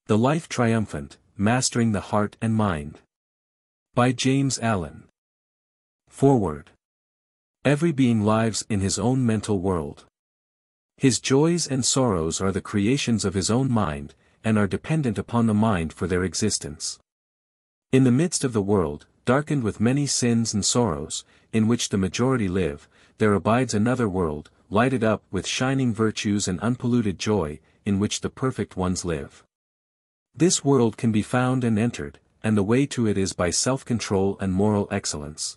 The Life Triumphant, Mastering the Heart and Mind. By James Allen. Foreword. Every being lives in his own mental world. His joys and sorrows are the creations of his own mind, and are dependent upon the mind for their existence. In the midst of the world, darkened with many sins and sorrows, in which the majority live, there abides another world, lighted up with shining virtues and unpolluted joy, in which the perfect ones live. This world can be found and entered, and the way to it is by self-control and moral excellence.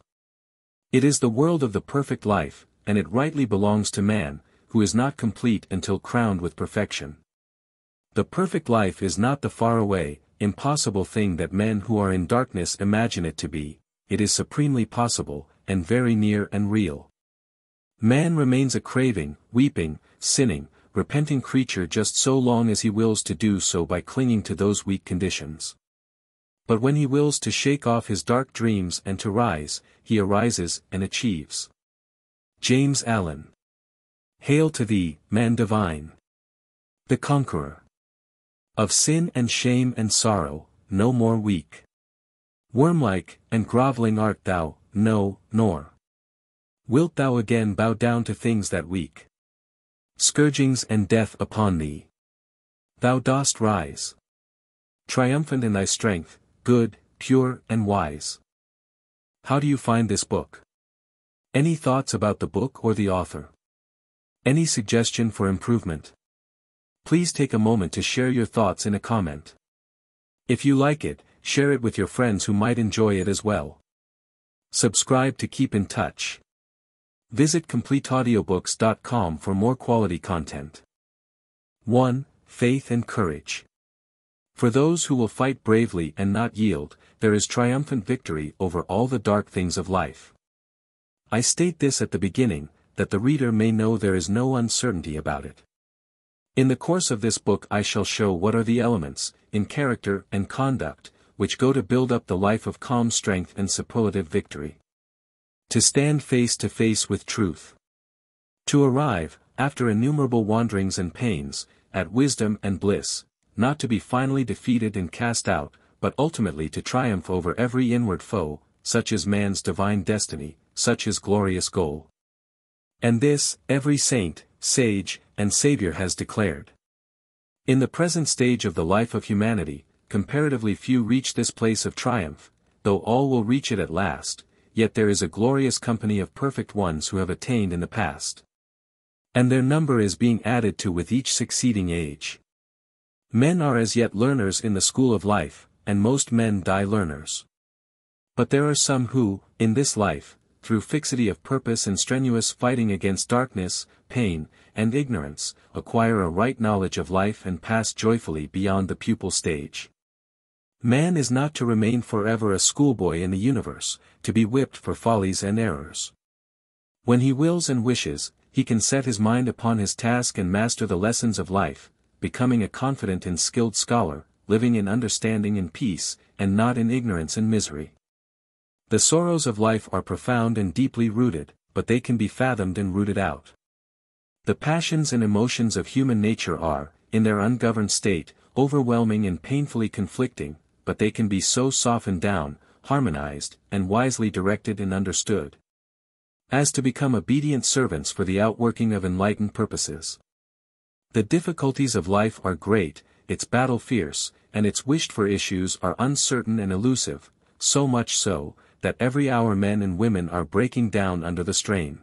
It is the world of the perfect life, and it rightly belongs to man, who is not complete until crowned with perfection. The perfect life is not the far-away, impossible thing that men who are in darkness imagine it to be. It is supremely possible, and very near and real. Man remains a craving, weeping, sinning, repenting creature just so long as he wills to do so by clinging to those weak conditions. But when he wills to shake off his dark dreams and to rise, he arises and achieves. James Allen. Hail to thee, man divine! The conqueror. Of sin and shame and sorrow, no more weak. Worm-like and groveling art thou, no, nor wilt thou again bow down to things that weak. Scourgings and death upon thee. Thou dost rise. Triumphant in thy strength, good, pure and wise. How do you find this book? Any thoughts about the book or the author? Any suggestion for improvement? Please take a moment to share your thoughts in a comment. If you like it, share it with your friends who might enjoy it as well. Subscribe to keep in touch. Visit CompleteAudiobooks.com for more quality content. 1. Faith and Courage. For those who will fight bravely and not yield, there is triumphant victory over all the dark things of life. I state this at the beginning, that the reader may know there is no uncertainty about it. In the course of this book I shall show what are the elements, in character and conduct, which go to build up the life of calm strength and superlative victory. To stand face to face with truth. To arrive, after innumerable wanderings and pains, at wisdom and bliss, not to be finally defeated and cast out, but ultimately to triumph over every inward foe, such is man's divine destiny, such his glorious goal. And this, every saint, sage, and savior has declared. In the present stage of the life of humanity, comparatively few reach this place of triumph, though all will reach it at last. Yet there is a glorious company of perfect ones who have attained in the past. And their number is being added to with each succeeding age. Men are as yet learners in the school of life, and most men die learners. But there are some who, in this life, through fixity of purpose and strenuous fighting against darkness, pain, and ignorance, acquire a right knowledge of life and pass joyfully beyond the pupil stage. Man is not to remain forever a schoolboy in the universe, to be whipped for follies and errors. When he wills and wishes, he can set his mind upon his task and master the lessons of life, becoming a confident and skilled scholar, living in understanding and peace, and not in ignorance and misery. The sorrows of life are profound and deeply rooted, but they can be fathomed and rooted out. The passions and emotions of human nature are, in their ungoverned state, overwhelming and painfully conflicting, but they can be so softened down, harmonized, and wisely directed and understood, as to become obedient servants for the outworking of enlightened purposes. The difficulties of life are great, its battle fierce, and its wished-for issues are uncertain and elusive, so much so, that every hour men and women are breaking down under the strain.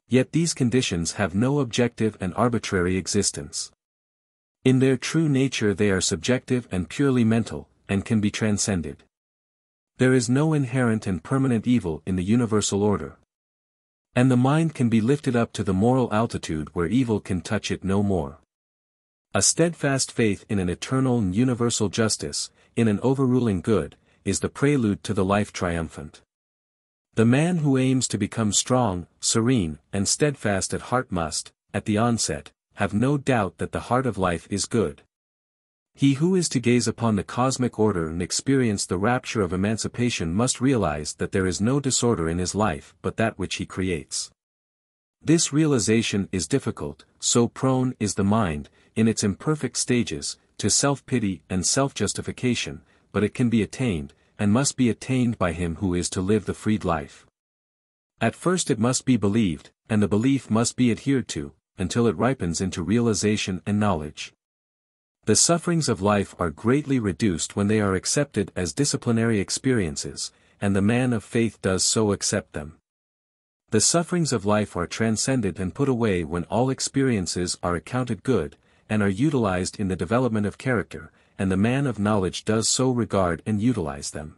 Yet these conditions have no objective and arbitrary existence. In their true nature they are subjective and purely mental, and can be transcended. There is no inherent and permanent evil in the universal order. And the mind can be lifted up to the moral altitude where evil can touch it no more. A steadfast faith in an eternal and universal justice, in an overruling good, is the prelude to the life triumphant. The man who aims to become strong, serene, and steadfast at heart must, at the onset, have no doubt that the heart of life is good. He who is to gaze upon the cosmic order and experience the rapture of emancipation must realize that there is no disorder in his life but that which he creates. This realization is difficult, so prone is the mind, in its imperfect stages, to self-pity and self-justification, but it can be attained, and must be attained by him who is to live the freed life. At first it must be believed, and the belief must be adhered to, until it ripens into realization and knowledge. The sufferings of life are greatly reduced when they are accepted as disciplinary experiences, and the man of faith does so accept them. The sufferings of life are transcended and put away when all experiences are accounted good, and are utilized in the development of character, and the man of knowledge does so regard and utilize them.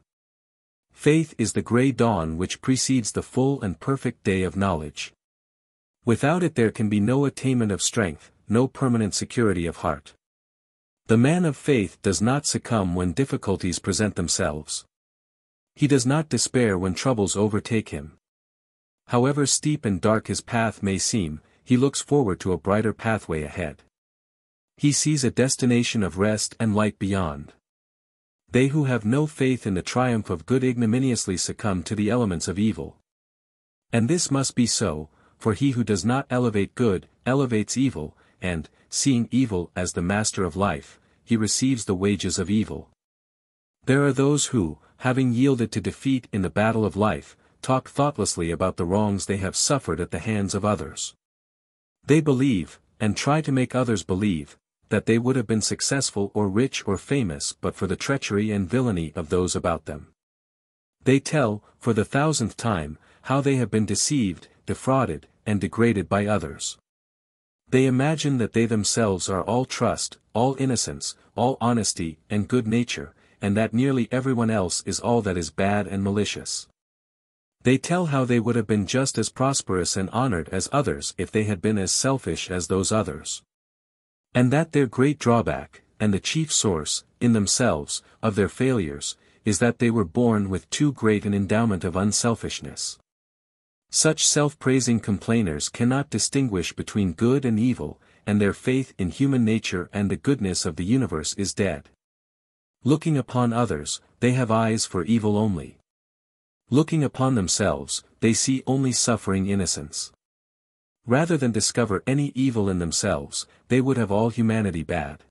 Faith is the gray dawn which precedes the full and perfect day of knowledge. Without it there can be no attainment of strength, no permanent security of heart. The man of faith does not succumb when difficulties present themselves. He does not despair when troubles overtake him. However steep and dark his path may seem, he looks forward to a brighter pathway ahead. He sees a destination of rest and light beyond. They who have no faith in the triumph of good ignominiously succumb to the elements of evil. And this must be so, for he who does not elevate good, elevates evil, and, seeing evil as the master of life, he receives the wages of evil. There are those who, having yielded to defeat in the battle of life, talk thoughtlessly about the wrongs they have suffered at the hands of others. They believe, and try to make others believe, that they would have been successful or rich or famous but for the treachery and villainy of those about them. They tell, for the 1000th time, how they have been deceived, defrauded, and degraded by others. They imagine that they themselves are all trust, all innocence, all honesty and good nature, and that nearly everyone else is all that is bad and malicious. They tell how they would have been just as prosperous and honored as others if they had been as selfish as those others. And that their great drawback, and the chief source, in themselves, of their failures, is that they were born with too great an endowment of unselfishness. Such self-praising complainers cannot distinguish between good and evil, and their faith in human nature and the goodness of the universe is dead. Looking upon others, they have eyes for evil only. Looking upon themselves, they see only suffering innocence. Rather than discover any evil in themselves, they would have all humanity bad.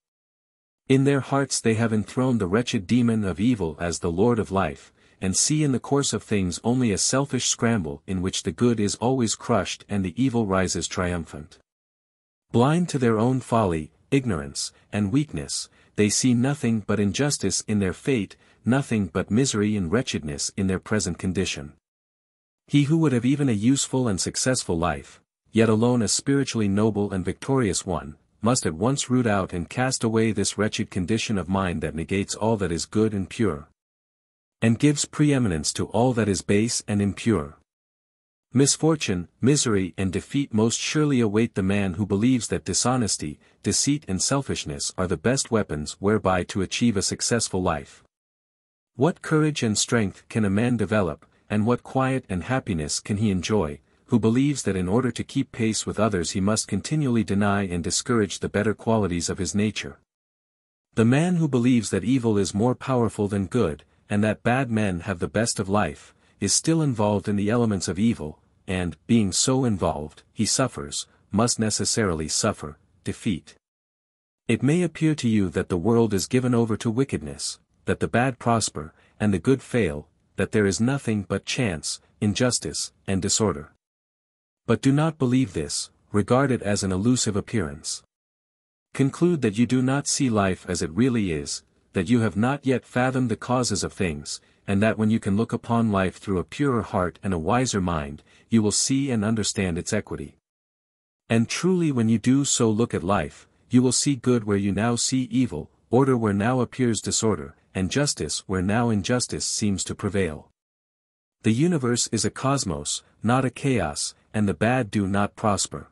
In their hearts they have enthroned the wretched demon of evil as the Lord of life, and see in the course of things only a selfish scramble in which the good is always crushed and the evil rises triumphant. Blind to their own folly, ignorance, and weakness, they see nothing but injustice in their fate, nothing but misery and wretchedness in their present condition. He who would have even a useful and successful life, yet alone a spiritually noble and victorious one, must at once root out and cast away this wretched condition of mind that negates all that is good and pure, and gives preeminence to all that is base and impure. Misfortune, misery and defeat most surely await the man who believes that dishonesty, deceit and selfishness are the best weapons whereby to achieve a successful life. What courage and strength can a man develop, and what quiet and happiness can he enjoy, who believes that in order to keep pace with others he must continually deny and discourage the better qualities of his nature? The man who believes that evil is more powerful than good, and that bad men have the best of life, is still involved in the elements of evil, and, being so involved, he suffers, must necessarily suffer, defeat. It may appear to you that the world is given over to wickedness, that the bad prosper, and the good fail, that there is nothing but chance, injustice, and disorder. But do not believe this, regard it as an illusive appearance. Conclude that you do not see life as it really is, that you have not yet fathomed the causes of things, and that when you can look upon life through a purer heart and a wiser mind, you will see and understand its equity. And truly when you do so look at life, you will see good where you now see evil, order where now appears disorder, and justice where now injustice seems to prevail. The universe is a cosmos, not a chaos, and the bad do not prosper.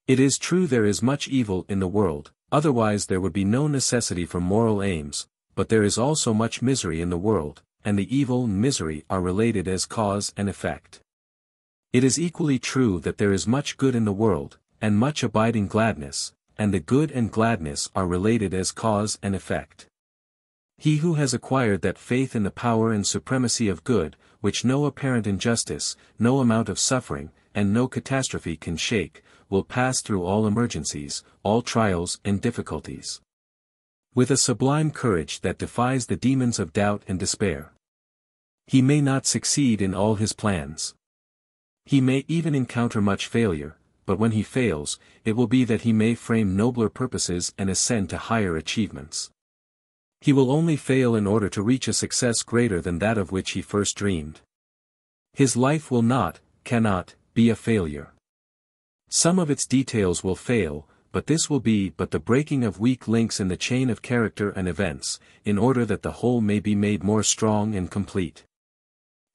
It is true there is much evil in the world, otherwise there would be no necessity for moral aims, but there is also much misery in the world, and the evil and misery are related as cause and effect. It is equally true that there is much good in the world, and much abiding gladness, and the good and gladness are related as cause and effect. He who has acquired that faith in the power and supremacy of good, which no apparent injustice, no amount of suffering, and no catastrophe can shake, will pass through all emergencies, all trials and difficulties. with a sublime courage that defies the demons of doubt and despair. He may not succeed in all his plans. He may even encounter much failure, but when he fails, it will be that he may frame nobler purposes and ascend to higher achievements. He will only fail in order to reach a success greater than that of which he first dreamed. His life will not, cannot, be a failure. Some of its details will fail, but this will be but the breaking of weak links in the chain of character and events, in order that the whole may be made more strong and complete.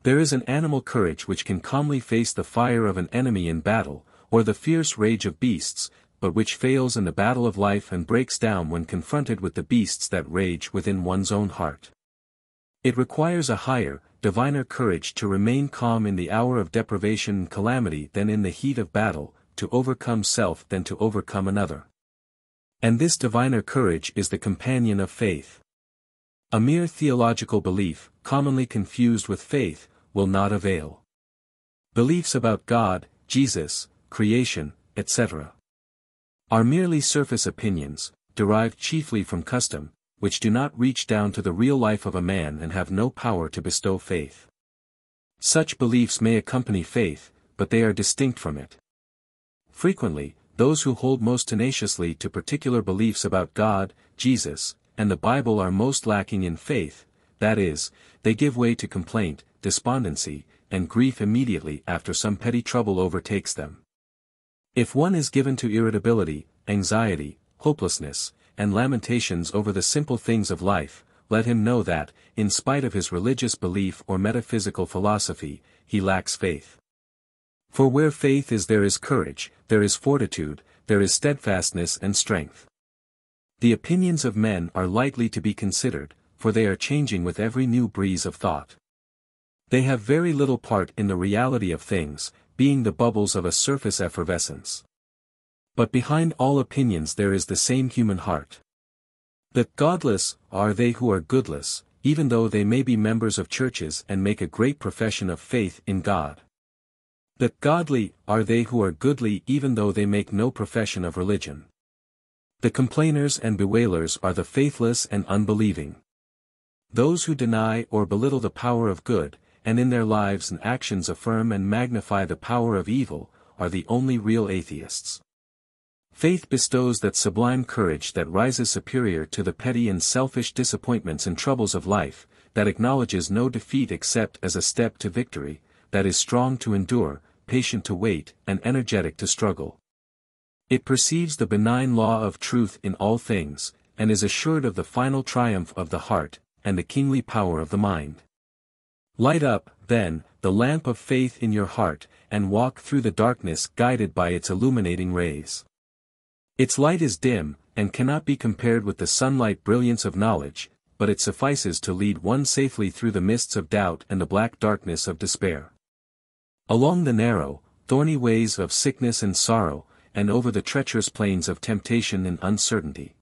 There is an animal courage which can calmly face the fire of an enemy in battle, or the fierce rage of beasts, but which fails in the battle of life and breaks down when confronted with the beasts that rage within one's own heart. It requires a higher, diviner courage to remain calm in the hour of deprivation and calamity than in the heat of battle, to overcome self than to overcome another. And this diviner courage is the companion of faith. A mere theological belief, commonly confused with faith, will not avail. Beliefs about God, Jesus, creation, etc. are merely surface opinions, derived chiefly from custom, which do not reach down to the real life of a man and have no power to bestow faith. Such beliefs may accompany faith, but they are distinct from it. Frequently, those who hold most tenaciously to particular beliefs about God, Jesus, and the Bible are most lacking in faith, that is, they give way to complaint, despondency, and grief immediately after some petty trouble overtakes them. If one is given to irritability, anxiety, hopelessness, and lamentations over the simple things of life, let him know that, in spite of his religious belief or metaphysical philosophy, he lacks faith. For where faith is there is courage, there is fortitude, there is steadfastness and strength. The opinions of men are lightly to be considered, for they are changing with every new breeze of thought. They have very little part in the reality of things, being the bubbles of a surface effervescence. But behind all opinions there is the same human heart. That godless are they who are goodless, even though they may be members of churches and make a great profession of faith in God. That godly are they who are goodly even though they make no profession of religion. The complainers and bewailers are the faithless and unbelieving. Those who deny or belittle the power of good, and in their lives and actions affirm and magnify the power of evil, are the only real atheists. Faith bestows that sublime courage that rises superior to the petty and selfish disappointments and troubles of life, that acknowledges no defeat except as a step to victory, that is strong to endure, patient to wait, and energetic to struggle. It perceives the benign law of truth in all things, and is assured of the final triumph of the heart, and the kingly power of the mind. Light up, then, the lamp of faith in your heart, and walk through the darkness guided by its illuminating rays. Its light is dim, and cannot be compared with the sunlight brilliance of knowledge, but it suffices to lead one safely through the mists of doubt and the black darkness of despair. Along the narrow, thorny ways of sickness and sorrow, and over the treacherous plains of temptation and uncertainty.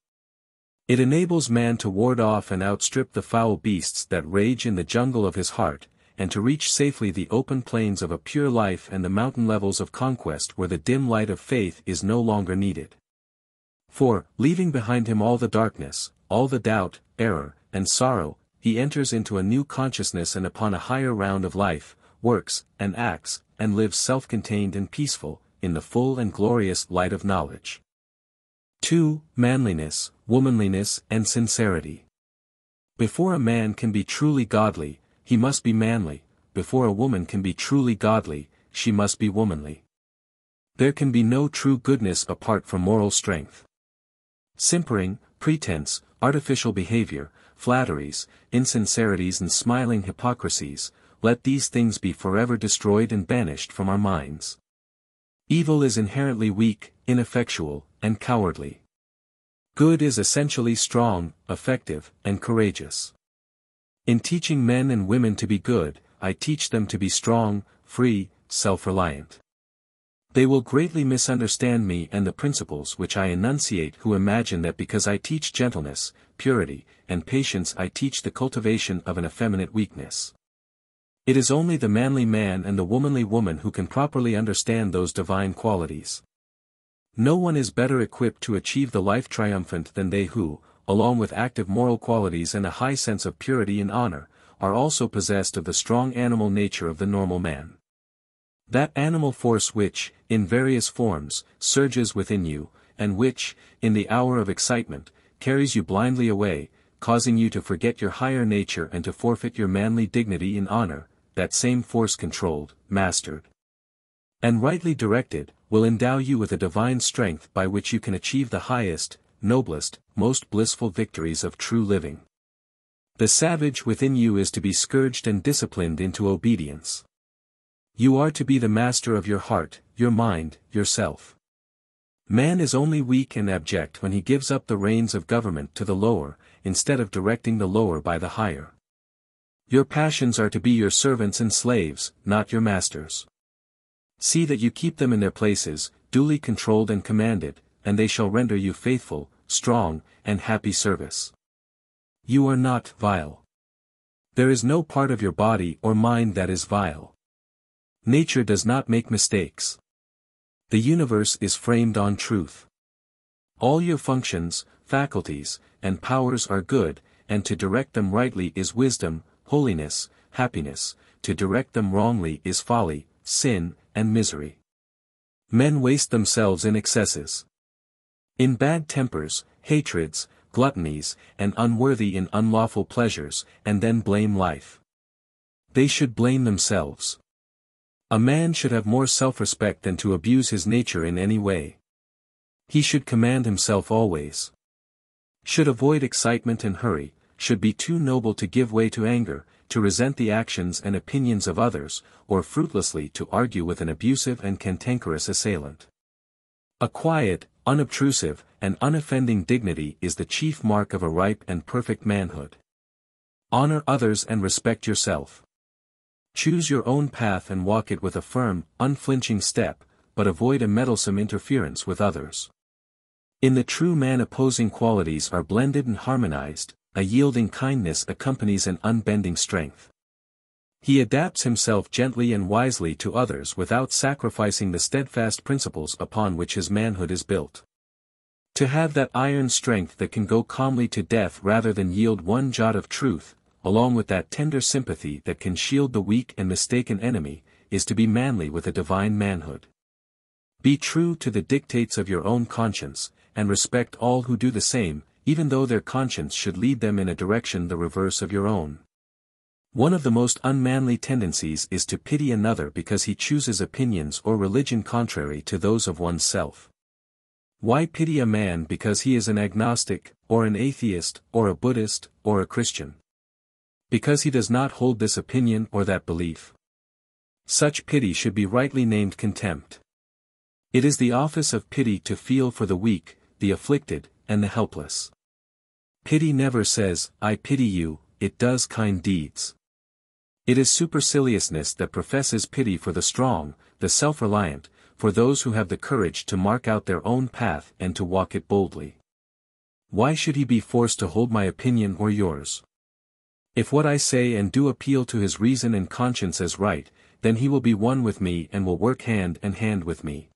It enables man to ward off and outstrip the foul beasts that rage in the jungle of his heart, and to reach safely the open plains of a pure life and the mountain levels of conquest where the dim light of faith is no longer needed. For, leaving behind him all the darkness, all the doubt, error, and sorrow, he enters into a new consciousness and upon a higher round of life, works, and acts, and lives self-contained and peaceful, in the full and glorious light of knowledge. 2. Manliness, Womanliness and Sincerity. Before a man can be truly godly, he must be manly. Before a woman can be truly godly, she must be womanly. There can be no true goodness apart from moral strength. Simpering, pretense, artificial behavior, flatteries, insincerities and smiling hypocrisies, let these things be forever destroyed and banished from our minds. Evil is inherently weak, ineffectual, and cowardly. Good is essentially strong, effective, and courageous. In teaching men and women to be good, I teach them to be strong, free, self-reliant. They will greatly misunderstand me and the principles which I enunciate who imagine that because I teach gentleness, purity, and patience I teach the cultivation of an effeminate weakness. It is only the manly man and the womanly woman who can properly understand those divine qualities. No one is better equipped to achieve the life triumphant than they who, along with active moral qualities and a high sense of purity and honor, are also possessed of the strong animal nature of the normal man. That animal force which, in various forms, surges within you, and which, in the hour of excitement, carries you blindly away, causing you to forget your higher nature and to forfeit your manly dignity and honor, that same force controlled, mastered, and rightly directed, will endow you with a divine strength by which you can achieve the highest, noblest, most blissful victories of true living. The savage within you is to be scourged and disciplined into obedience. You are to be the master of your heart, your mind, yourself. Man is only weak and abject when he gives up the reins of government to the lower, instead of directing the lower by the higher. Your passions are to be your servants and slaves, not your masters. See that you keep them in their places, duly controlled and commanded, and they shall render you faithful, strong, and happy service. You are not vile. There is no part of your body or mind that is vile. Nature does not make mistakes. The universe is framed on truth. All your functions, faculties, and powers are good, and to direct them rightly is wisdom, holiness, happiness, to direct them wrongly is folly, sin, and misery. Men waste themselves in excesses. In bad tempers, hatreds, gluttonies, and unworthy in unlawful pleasures, and then blame life. They should blame themselves. A man should have more self-respect than to abuse his nature in any way. He should command himself always. Should avoid excitement and hurry, should be too noble to give way to anger, to resent the actions and opinions of others, or fruitlessly to argue with an abusive and cantankerous assailant. A quiet, unobtrusive, and unoffending dignity is the chief mark of a ripe and perfect manhood. Honor others and respect yourself. Choose your own path and walk it with a firm, unflinching step, but avoid a meddlesome interference with others. In the true man opposing qualities are blended and harmonized, a yielding kindness accompanies an unbending strength. He adapts himself gently and wisely to others without sacrificing the steadfast principles upon which his manhood is built. To have that iron strength that can go calmly to death rather than yield one jot of truth, along with that tender sympathy that can shield the weak and mistaken enemy, is to be manly with a divine manhood. Be true to the dictates of your own conscience, and respect all who do the same, even though their conscience should lead them in a direction the reverse of your own. One of the most unmanly tendencies is to pity another because he chooses opinions or religion contrary to those of oneself. Why pity a man because he is an agnostic, or an atheist, or a Buddhist, or a Christian? Because he does not hold this opinion or that belief. Such pity should be rightly named contempt. It is the office of pity to feel for the weak, the afflicted, and the helpless. Pity never says, "I pity you," it does kind deeds. It is superciliousness that professes pity for the strong, the self-reliant, for those who have the courage to mark out their own path and to walk it boldly. Why should he be forced to hold my opinion or yours? If what I say and do appeal to his reason and conscience as right, then he will be one with me and will work hand in hand with me.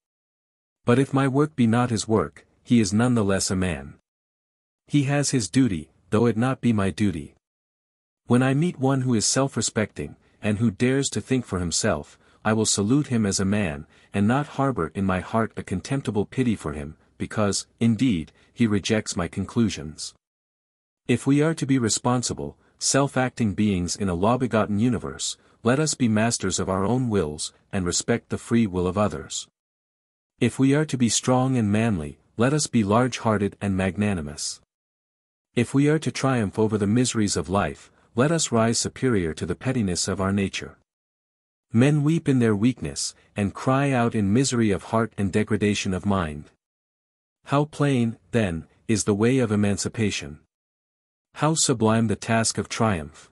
But if my work be not his work, he is none the less a man. He has his duty, though it not be my duty. When I meet one who is self-respecting, and who dares to think for himself, I will salute him as a man, and not harbor in my heart a contemptible pity for him, because, indeed, he rejects my conclusions. If we are to be responsible, self-acting beings in a law-begotten universe, let us be masters of our own wills, and respect the free will of others. If we are to be strong and manly, let us be large-hearted and magnanimous. If we are to triumph over the miseries of life, let us rise superior to the pettiness of our nature. Men weep in their weakness, and cry out in misery of heart and degradation of mind. How plain, then, is the way of emancipation! How sublime the task of triumph!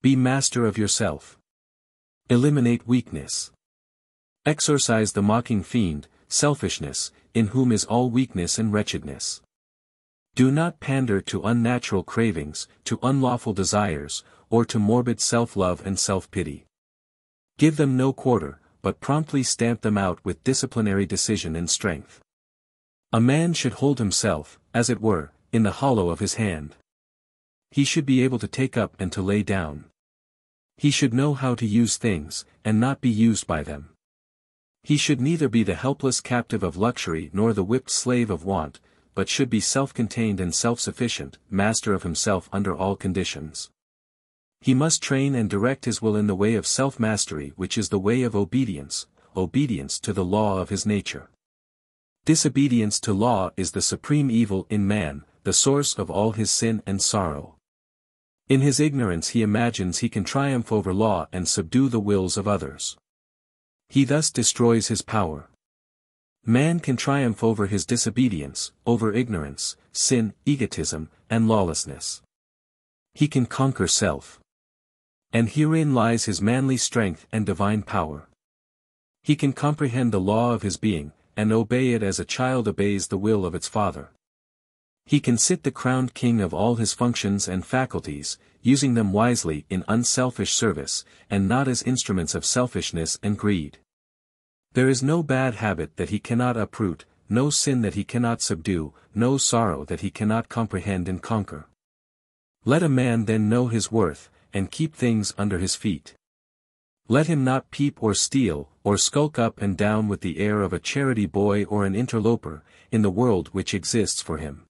Be master of yourself. Eliminate weakness. Exorcise the mocking fiend, selfishness, in whom is all weakness and wretchedness. Do not pander to unnatural cravings, to unlawful desires, or to morbid self-love and self-pity. Give them no quarter, but promptly stamp them out with disciplinary decision and strength. A man should hold himself, as it were, in the hollow of his hand. He should be able to take up and to lay down. He should know how to use things, and not be used by them. He should neither be the helpless captive of luxury nor the whipped slave of want, but should be self-contained and self-sufficient, master of himself under all conditions. He must train and direct his will in the way of self-mastery, which is the way of obedience, obedience to the law of his nature. Disobedience to law is the supreme evil in man, the source of all his sin and sorrow. In his ignorance he imagines he can triumph over law and subdue the wills of others. He thus destroys his power. Man can triumph over his disobedience, over ignorance, sin, egotism, and lawlessness. He can conquer self. And herein lies his manly strength and divine power. He can comprehend the law of his being, and obey it as a child obeys the will of its father. He can sit the crowned king of all his functions and faculties, using them wisely in unselfish service, and not as instruments of selfishness and greed. There is no bad habit that he cannot uproot, no sin that he cannot subdue, no sorrow that he cannot comprehend and conquer. Let a man then know his worth, and keep things under his feet. Let him not peep or steal, or skulk up and down with the air of a charity boy or an interloper, in the world which exists for him.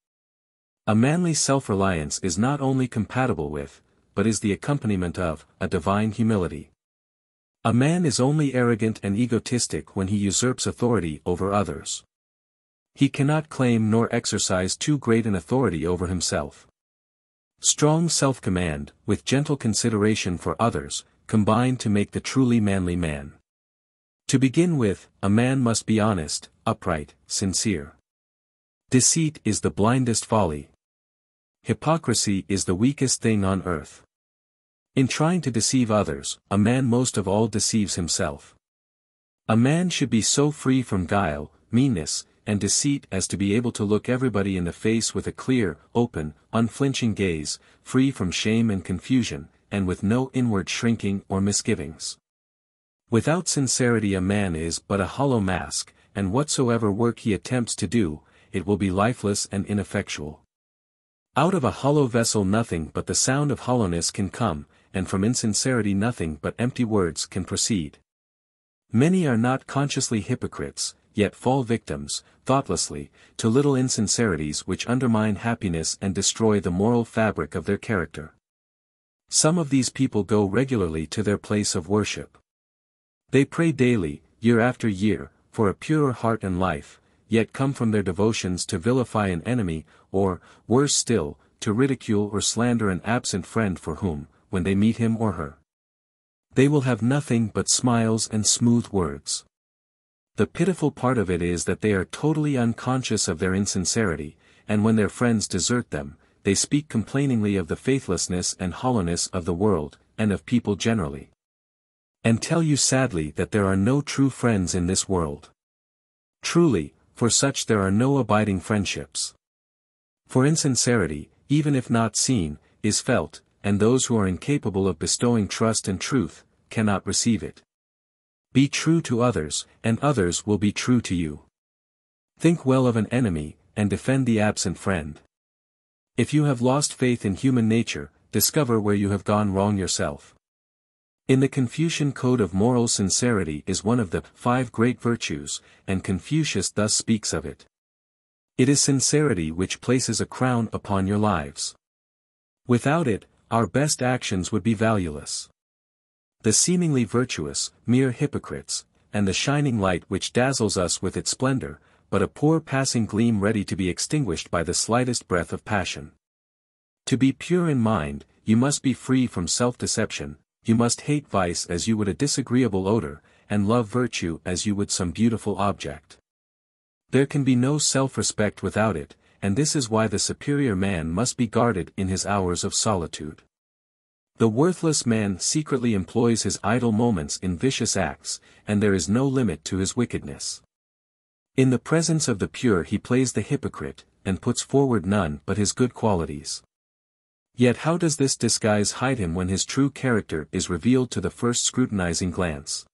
A manly self-reliance is not only compatible with, but is the accompaniment of, a divine humility. A man is only arrogant and egotistic when he usurps authority over others. He cannot claim nor exercise too great an authority over himself. Strong self-command, with gentle consideration for others, combine to make the truly manly man. To begin with, a man must be honest, upright, sincere. Deceit is the blindest folly. Hypocrisy is the weakest thing on earth. In trying to deceive others, a man most of all deceives himself. A man should be so free from guile, meanness, and deceit as to be able to look everybody in the face with a clear, open, unflinching gaze, free from shame and confusion, and with no inward shrinking or misgivings. Without sincerity a man is but a hollow mask, and whatsoever work he attempts to do, it will be lifeless and ineffectual. Out of a hollow vessel nothing but the sound of hollowness can come, and from insincerity nothing but empty words can proceed. Many are not consciously hypocrites, yet fall victims, thoughtlessly, to little insincerities which undermine happiness and destroy the moral fabric of their character. Some of these people go regularly to their place of worship. They pray daily, year after year, for a purer heart and life, yet come from their devotions to vilify an enemy, or, worse still, to ridicule or slander an absent friend for whom, when they meet him or her, they will have nothing but smiles and smooth words. The pitiful part of it is that they are totally unconscious of their insincerity, and when their friends desert them, they speak complainingly of the faithlessness and hollowness of the world, and of people generally. And tell you sadly that there are no true friends in this world. Truly, for such there are no abiding friendships. For insincerity, even if not seen, is felt, and those who are incapable of bestowing trust and truth, cannot receive it. Be true to others, and others will be true to you. Think well of an enemy, and defend the absent friend. If you have lost faith in human nature, discover where you have gone wrong yourself. In the Confucian code of morals sincerity is one of the 5 great virtues, and Confucius thus speaks of it. It is sincerity which places a crown upon your lives. Without it, our best actions would be valueless. The seemingly virtuous, mere hypocrites, and the shining light which dazzles us with its splendor, but a poor passing gleam ready to be extinguished by the slightest breath of passion. To be pure in mind, you must be free from self-deception, you must hate vice as you would a disagreeable odor, and love virtue as you would some beautiful object. There can be no self-respect without it, and this is why the superior man must be guarded in his hours of solitude. The worthless man secretly employs his idle moments in vicious acts, and there is no limit to his wickedness. In the presence of the pure he plays the hypocrite, and puts forward none but his good qualities. Yet how does this disguise hide him when his true character is revealed to the first scrutinizing glance?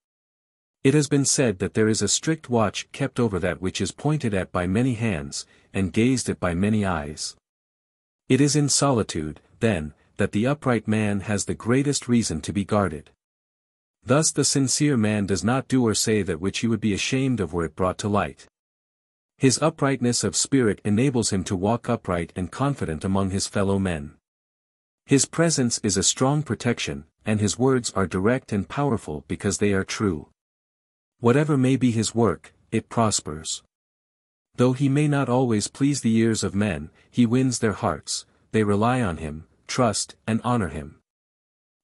It has been said that there is a strict watch kept over that which is pointed at by many hands, and gazed at by many eyes. It is in solitude, then, that the upright man has the greatest reason to be guarded. Thus the sincere man does not do or say that which he would be ashamed of were it brought to light. His uprightness of spirit enables him to walk upright and confident among his fellow men. His presence is a strong protection, and his words are direct and powerful because they are true. Whatever may be his work, it prospers. Though he may not always please the ears of men, he wins their hearts, they rely on him, trust and honor him.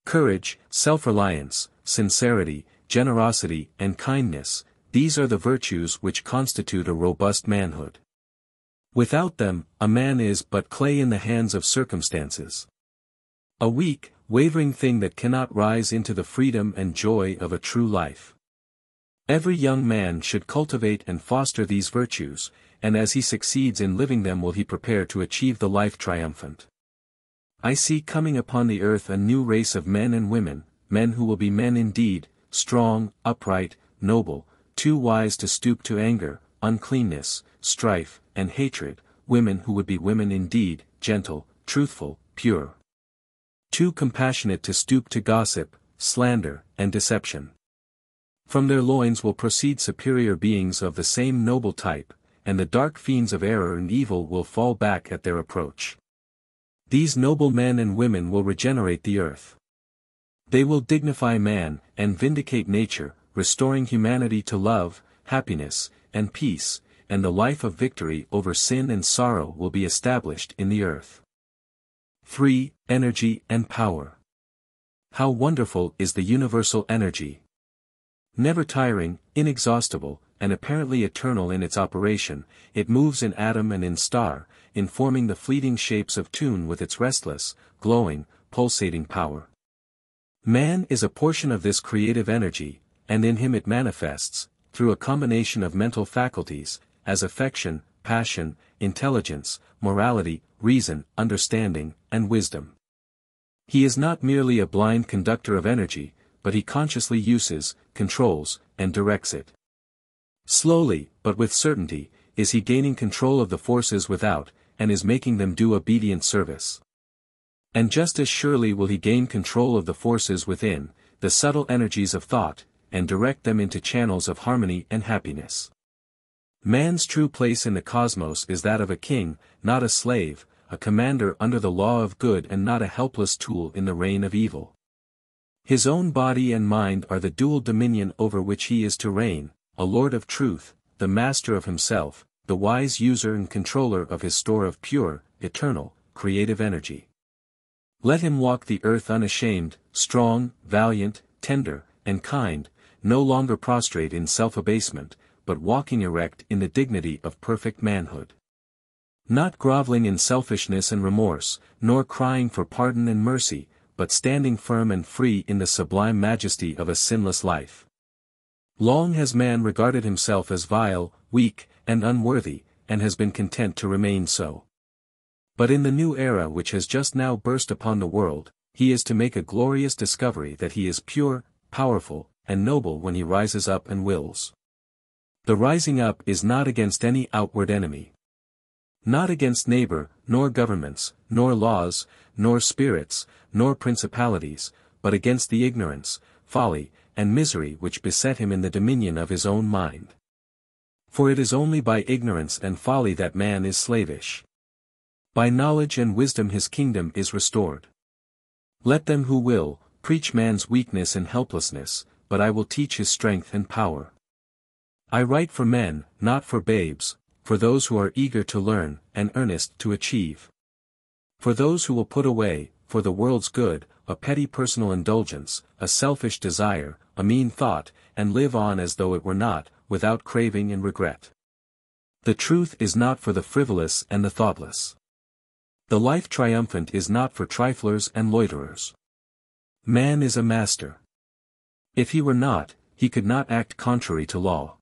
Courage, self-reliance, sincerity, generosity and kindness, these are the virtues which constitute a robust manhood. Without them, a man is but clay in the hands of circumstances. A weak, wavering thing that cannot rise into the freedom and joy of a true life. Every young man should cultivate and foster these virtues, and as he succeeds in living them will he prepare to achieve the life triumphant. I see coming upon the earth a new race of men and women, men who will be men indeed, strong, upright, noble, too wise to stoop to anger, uncleanness, strife, and hatred, women who would be women indeed, gentle, truthful, pure. Too compassionate to stoop to gossip, slander, and deception. From their loins will proceed superior beings of the same noble type, and the dark fiends of error and evil will fall back at their approach. These noble men and women will regenerate the earth. They will dignify man, and vindicate nature, restoring humanity to love, happiness, and peace, and the life of victory over sin and sorrow will be established in the earth. 3. Energy and power. How wonderful is the universal energy! Never tiring, inexhaustible, and apparently eternal in its operation, it moves in atom and in star, informing the fleeting shapes of tune with its restless, glowing, pulsating power. Man is a portion of this creative energy, and in him it manifests, through a combination of mental faculties, as affection, passion, intelligence, morality, reason, understanding, and wisdom. He is not merely a blind conductor of energy, but he consciously uses, controls, and directs it. Slowly, but with certainty, is he gaining control of the forces without, and is making them do obedient service. And just as surely will he gain control of the forces within, the subtle energies of thought, and direct them into channels of harmony and happiness. Man's true place in the cosmos is that of a king, not a slave, a commander under the law of good and not a helpless tool in the reign of evil. His own body and mind are the dual dominion over which he is to reign, a lord of truth, the master of himself, the wise user and controller of his store of pure, eternal, creative energy. Let him walk the earth unashamed, strong, valiant, tender, and kind, no longer prostrate in self-abasement, but walking erect in the dignity of perfect manhood. Not groveling in selfishness and remorse, nor crying for pardon and mercy, but standing firm and free in the sublime majesty of a sinless life. Long has man regarded himself as vile, weak, and unworthy, and has been content to remain so. But in the new era which has just now burst upon the world, he is to make a glorious discovery that he is pure, powerful, and noble when he rises up and wills. The rising up is not against any outward enemy. Not against neighbor, nor governments, nor laws, nor spirits, nor principalities, but against the ignorance, folly, and misery which beset him in the dominion of his own mind. For it is only by ignorance and folly that man is slavish. By knowledge and wisdom his kingdom is restored. Let them who will, preach man's weakness and helplessness, but I will teach his strength and power. I write for men, not for babes, for those who are eager to learn, and earnest to achieve. For those who will put away, for the world's good, a petty personal indulgence, a selfish desire, a mean thought, and live on as though it were not, without craving and regret. The truth is not for the frivolous and the thoughtless. The life triumphant is not for triflers and loiterers. Man is a master. If he were not, he could not act contrary to law.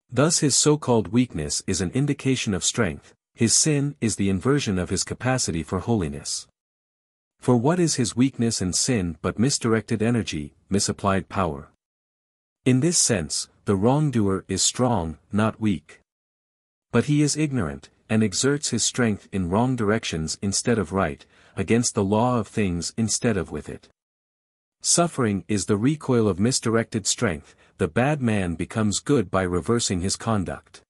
Thus his so-called weakness is an indication of strength, his sin is the inversion of his capacity for holiness. For what is his weakness and sin but misdirected energy, misapplied power? In this sense, the wrongdoer is strong, not weak. But he is ignorant, and exerts his strength in wrong directions instead of right, against the law of things instead of with it. Suffering is the recoil of misdirected strength. The bad man becomes good by reversing his conduct.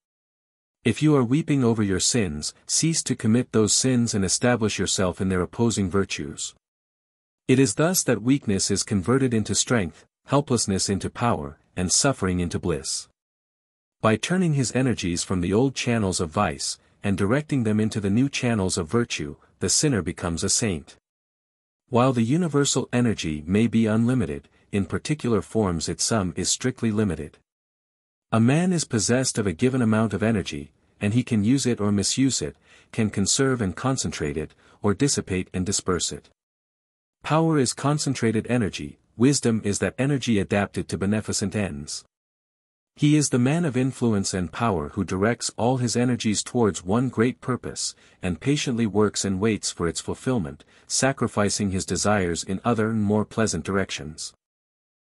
If you are weeping over your sins, cease to commit those sins and establish yourself in their opposing virtues. It is thus that weakness is converted into strength, helplessness into power, and suffering into bliss. By turning his energies from the old channels of vice, and directing them into the new channels of virtue, the sinner becomes a saint. While the universal energy may be unlimited, in particular forms its sum is strictly limited. A man is possessed of a given amount of energy, and he can use it or misuse it, can conserve and concentrate it, or dissipate and disperse it. Power is concentrated energy, wisdom is that energy adapted to beneficent ends. He is the man of influence and power who directs all his energies towards one great purpose, and patiently works and waits for its fulfillment, sacrificing his desires in other and more pleasant directions.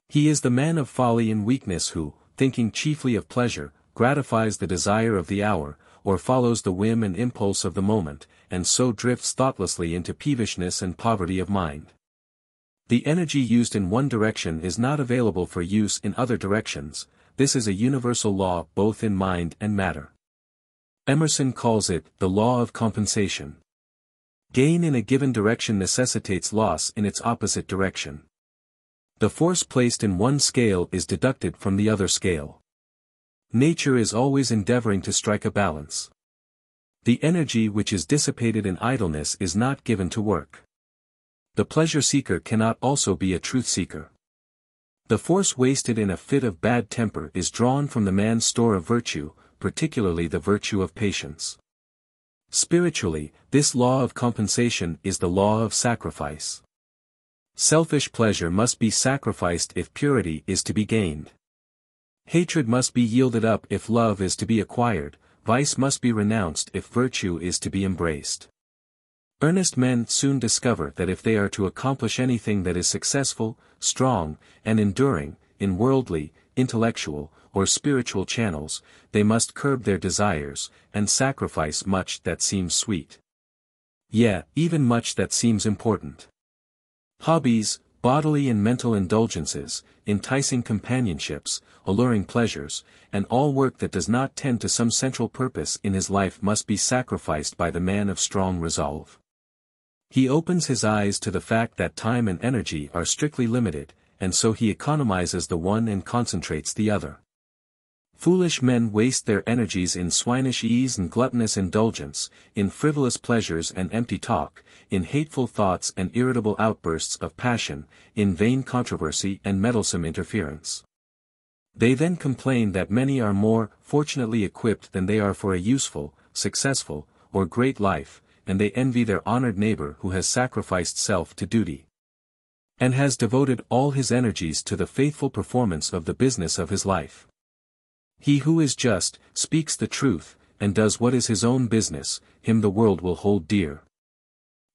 He is the man of folly and weakness who, thinking chiefly of pleasure, gratifies the desire of the hour, or follows the whim and impulse of the moment, and so drifts thoughtlessly into peevishness and poverty of mind. The energy used in one direction is not available for use in other directions. This is a universal law both in mind and matter. Emerson calls it the law of compensation. Gain in a given direction necessitates loss in its opposite direction. The force placed in one scale is deducted from the other scale. Nature is always endeavoring to strike a balance. The energy which is dissipated in idleness is not given to work. The pleasure seeker cannot also be a truth seeker. The force wasted in a fit of bad temper is drawn from the man's store of virtue, particularly the virtue of patience. Spiritually, this law of compensation is the law of sacrifice. Selfish pleasure must be sacrificed if purity is to be gained. Hatred must be yielded up if love is to be acquired, vice must be renounced if virtue is to be embraced. Earnest men soon discover that if they are to accomplish anything that is successful, strong, and enduring, in worldly, intellectual, or spiritual channels, they must curb their desires, and sacrifice much that seems sweet. Yea, even much that seems important. Hobbies, bodily and mental indulgences, enticing companionships, alluring pleasures, and all work that does not tend to some central purpose in his life must be sacrificed by the man of strong resolve. He opens his eyes to the fact that time and energy are strictly limited, and so he economizes the one and concentrates the other. Foolish men waste their energies in swinish ease and gluttonous indulgence, in frivolous pleasures and empty talk, in hateful thoughts and irritable outbursts of passion, in vain controversy and meddlesome interference. They then complain that many are more fortunately equipped than they are for a useful, successful, or great life, and they envy their honored neighbor who has sacrificed self to duty, and has devoted all his energies to the faithful performance of the business of his life. He who is just, speaks the truth, and does what is his own business, him the world will hold dear.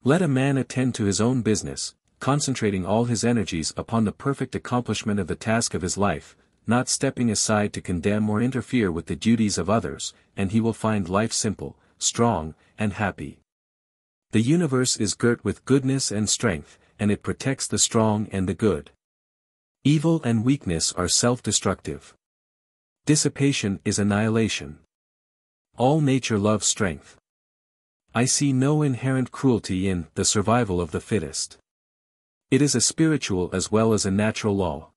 Let a man attend to his own business, concentrating all his energies upon the perfect accomplishment of the task of his life, not stepping aside to condemn or interfere with the duties of others, and he will find life simple, strong, and happy. The universe is girt with goodness and strength, and it protects the strong and the good. Evil and weakness are self-destructive. Dissipation is annihilation. All nature loves strength. I see no inherent cruelty in the survival of the fittest. It is a spiritual as well as a natural law.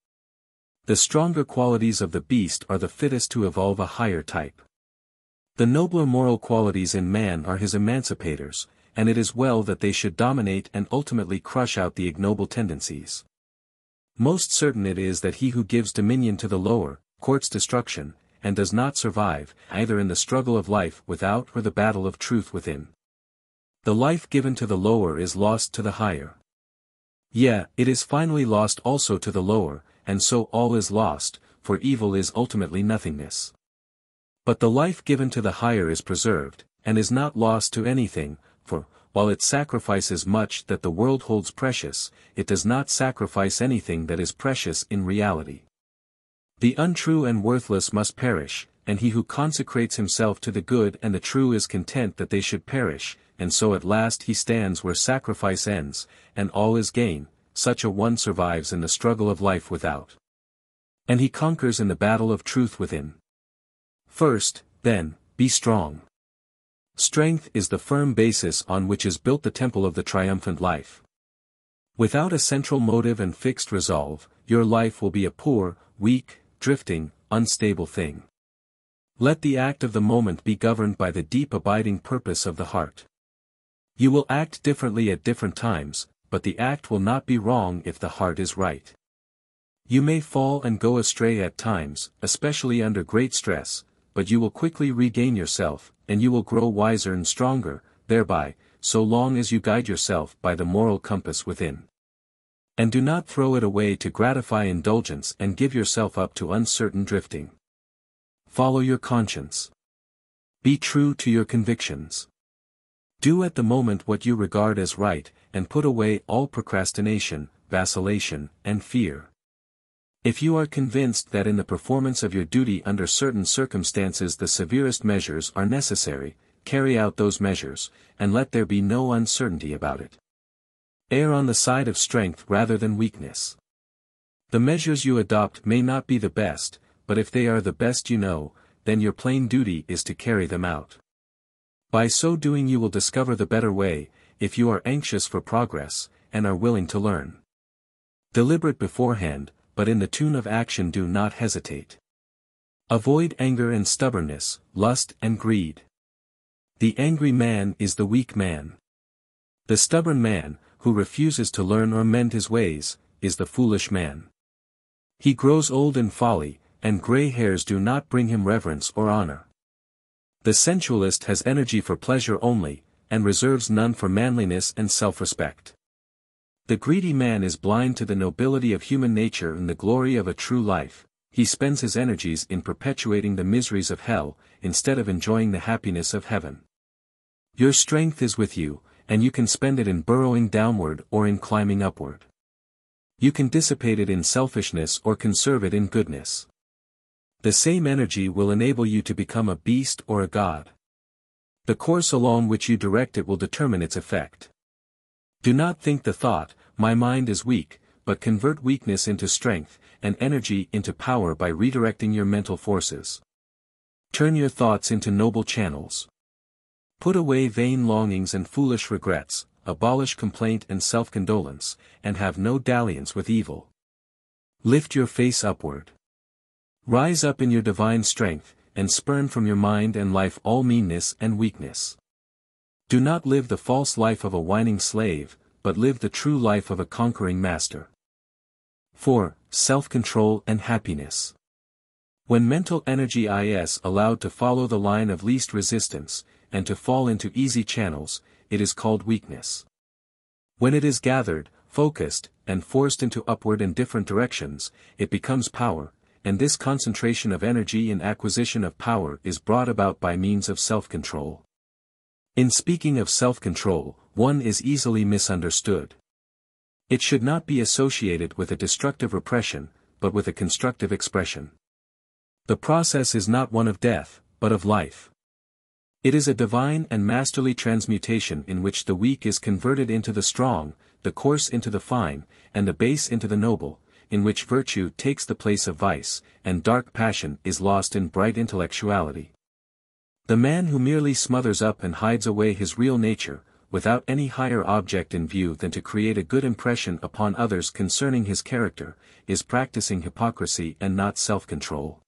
The stronger qualities of the beast are the fittest to evolve a higher type. The nobler moral qualities in man are his emancipators, and it is well that they should dominate and ultimately crush out the ignoble tendencies. Most certain it is that he who gives dominion to the lower, courts destruction, and does not survive, either in the struggle of life without or the battle of truth within. The life given to the lower is lost to the higher. Yea, it is finally lost also to the lower, and so all is lost, for evil is ultimately nothingness. But the life given to the higher is preserved, and is not lost to anything, for, while it sacrifices much that the world holds precious, it does not sacrifice anything that is precious in reality. The untrue and worthless must perish, and he who consecrates himself to the good and the true is content that they should perish, and so at last he stands where sacrifice ends, and all is gain, such a one survives in the struggle of life without. And he conquers in the battle of truth within. First, then, be strong. Strength is the firm basis on which is built the temple of the triumphant life. Without a central motive and fixed resolve, your life will be a poor, weak, drifting, unstable thing. Let the act of the moment be governed by the deep abiding purpose of the heart. You will act differently at different times, but the act will not be wrong if the heart is right. You may fall and go astray at times, especially under great stress, but you will quickly regain yourself, and you will grow wiser and stronger, thereby, so long as you guide yourself by the moral compass within. And do not throw it away to gratify indulgence and give yourself up to uncertain drifting. Follow your conscience. Be true to your convictions. Do at the moment what you regard as right, and put away all procrastination, vacillation, and fear. If you are convinced that in the performance of your duty under certain circumstances the severest measures are necessary, carry out those measures, and let there be no uncertainty about it. Err on the side of strength rather than weakness. The measures you adopt may not be the best, but if they are the best you know, then your plain duty is to carry them out. By so doing you will discover the better way, if you are anxious for progress, and are willing to learn. Deliberate beforehand, but in the tune of action do not hesitate. Avoid anger and stubbornness, lust and greed. The angry man is the weak man. The stubborn man, who refuses to learn or mend his ways, is the foolish man. He grows old in folly, and gray hairs do not bring him reverence or honor. The sensualist has energy for pleasure only, and reserves none for manliness and self-respect. The greedy man is blind to the nobility of human nature and the glory of a true life. He spends his energies in perpetuating the miseries of hell, instead of enjoying the happiness of heaven. Your strength is with you, and you can spend it in burrowing downward or in climbing upward. You can dissipate it in selfishness or conserve it in goodness. The same energy will enable you to become a beast or a god. The course along which you direct it will determine its effect. Do not think the thought, "My mind is weak," but convert weakness into strength, and energy into power by redirecting your mental forces. Turn your thoughts into noble channels. Put away vain longings and foolish regrets, abolish complaint and self-condolence, and have no dalliance with evil. Lift your face upward. Rise up in your divine strength, and spurn from your mind and life all meanness and weakness. Do not live the false life of a whining slave, but live the true life of a conquering master. 4. Self-control and happiness. When mental energy is allowed to follow the line of least resistance, and to fall into easy channels, it is called weakness. When it is gathered, focused, and forced into upward and different directions, it becomes power, and this concentration of energy and acquisition of power is brought about by means of self-control. In speaking of self-control, one is easily misunderstood. It should not be associated with a destructive repression, but with a constructive expression. The process is not one of death, but of life. It is a divine and masterly transmutation in which the weak is converted into the strong, the coarse into the fine, and the base into the noble, in which virtue takes the place of vice, and dark passion is lost in bright intellectuality. The man who merely smothers up and hides away his real nature, without any higher object in view than to create a good impression upon others concerning his character, is practicing hypocrisy and not self-control.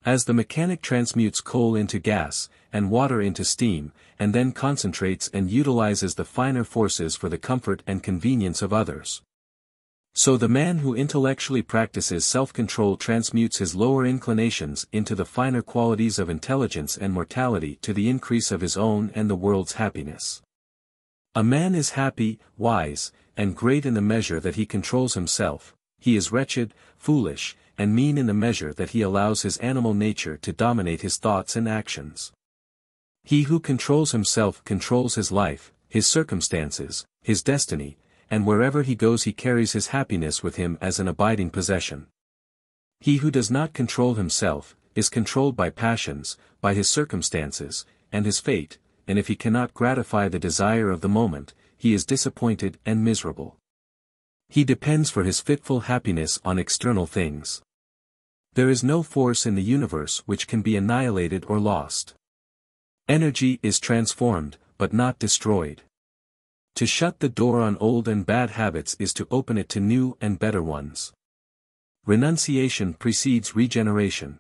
As the mechanic transmutes coal into gas, and water into steam, and then concentrates and utilizes the finer forces for the comfort and convenience of others, so the man who intellectually practices self-control transmutes his lower inclinations into the finer qualities of intelligence and mortality to the increase of his own and the world's happiness. A man is happy, wise, and great in the measure that he controls himself. He is wretched, foolish, and mean in the measure that he allows his animal nature to dominate his thoughts and actions. He who controls himself controls his life, his circumstances, his destiny, and wherever he goes he carries his happiness with him as an abiding possession. He who does not control himself, is controlled by passions, by his circumstances, and his fate, and if he cannot gratify the desire of the moment, he is disappointed and miserable. He depends for his fitful happiness on external things. There is no force in the universe which can be annihilated or lost. Energy is transformed, but not destroyed. To shut the door on old and bad habits is to open it to new and better ones. Renunciation precedes regeneration.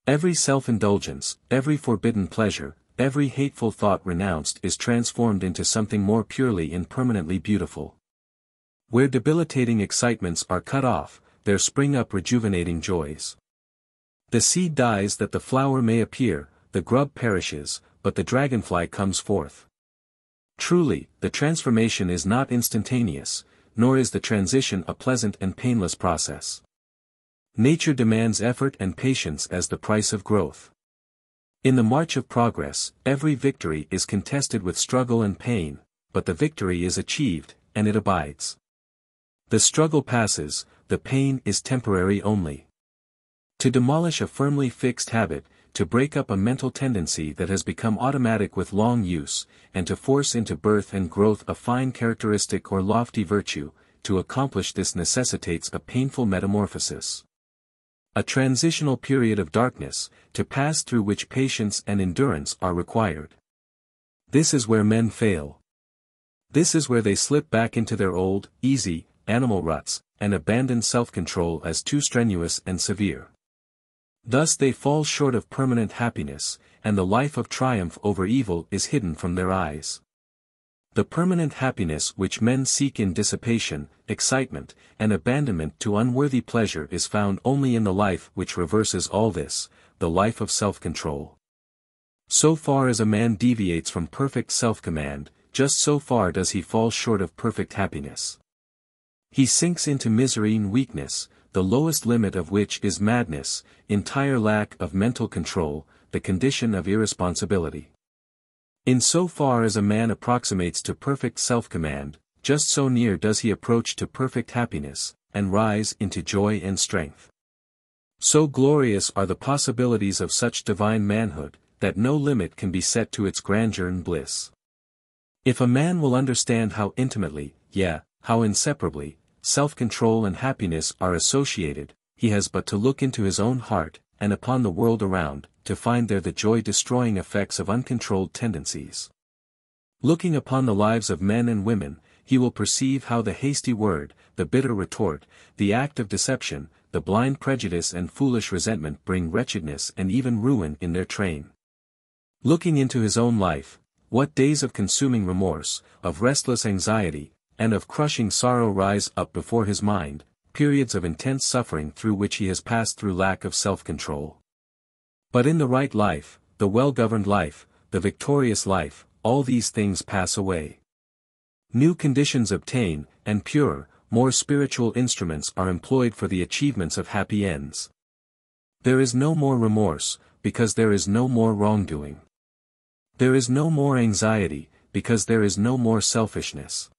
Every self-indulgence, every forbidden pleasure, every hateful thought renounced is transformed into something more purely and permanently beautiful. Where debilitating excitements are cut off, there spring up rejuvenating joys. The seed dies that the flower may appear, the grub perishes, but the dragonfly comes forth. Truly, the transformation is not instantaneous, nor is the transition a pleasant and painless process. Nature demands effort and patience as the price of growth. In the march of progress, every victory is contested with struggle and pain, but the victory is achieved, and it abides. The struggle passes, the pain is temporary only. To demolish a firmly fixed habit, to break up a mental tendency that has become automatic with long use, and to force into birth and growth a fine characteristic or lofty virtue, to accomplish this necessitates a painful metamorphosis. A transitional period of darkness, to pass through which patience and endurance are required. This is where men fail. This is where they slip back into their old, easy, animal ruts, and abandon self-control as too strenuous and severe. Thus they fall short of permanent happiness, and the life of triumph over evil is hidden from their eyes. The permanent happiness which men seek in dissipation, excitement, and abandonment to unworthy pleasure is found only in the life which reverses all this, the life of self-control. So far as a man deviates from perfect self-command, just so far does he fall short of perfect happiness. He sinks into misery and weakness, the lowest limit of which is madness, entire lack of mental control, the condition of irresponsibility. In so far as a man approximates to perfect self-command, just so near does he approach to perfect happiness, and rise into joy and strength. So glorious are the possibilities of such divine manhood, that no limit can be set to its grandeur and bliss. If a man will understand how intimately, how inseparably, self-control and happiness are associated, he has but to look into his own heart, and upon the world around, to find there the joy-destroying effects of uncontrolled tendencies. Looking upon the lives of men and women, he will perceive how the hasty word, the bitter retort, the act of deception, the blind prejudice and foolish resentment bring wretchedness and even ruin in their train. Looking into his own life, what days of consuming remorse, of restless anxiety, and of crushing sorrow rise up before his mind, periods of intense suffering through which he has passed through lack of self-control. But in the right life, the well-governed life, the victorious life, all these things pass away. New conditions obtain, and purer, more spiritual instruments are employed for the achievements of happy ends. There is no more remorse, because there is no more wrongdoing. There is no more anxiety, because there is no more selfishness.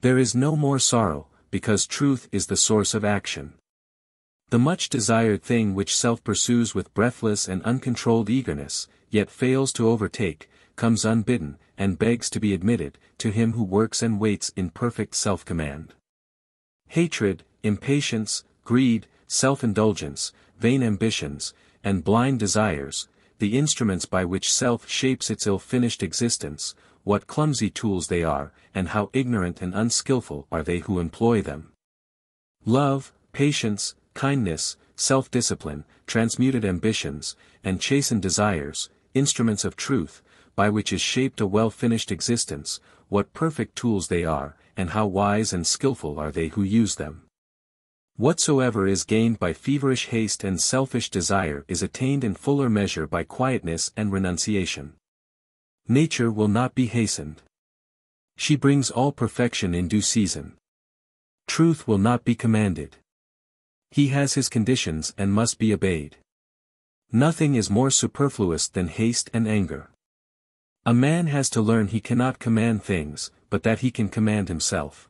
There is no more sorrow, because truth is the source of action. The much desired thing which self pursues with breathless and uncontrolled eagerness, yet fails to overtake, comes unbidden, and begs to be admitted, to him who works and waits in perfect self-command. Hatred, impatience, greed, self-indulgence, vain ambitions, and blind desires, the instruments by which self shapes its ill-finished existence, what clumsy tools they are, and how ignorant and unskilful are they who employ them. Love, patience, kindness, self-discipline, transmuted ambitions, and chastened desires, instruments of truth, by which is shaped a well-finished existence, what perfect tools they are, and how wise and skilful are they who use them. Whatsoever is gained by feverish haste and selfish desire is attained in fuller measure by quietness and renunciation. Nature will not be hastened. She brings all perfection in due season. Truth will not be commanded. He has his conditions and must be obeyed. Nothing is more superfluous than haste and anger. A man has to learn he cannot command things, but that he can command himself.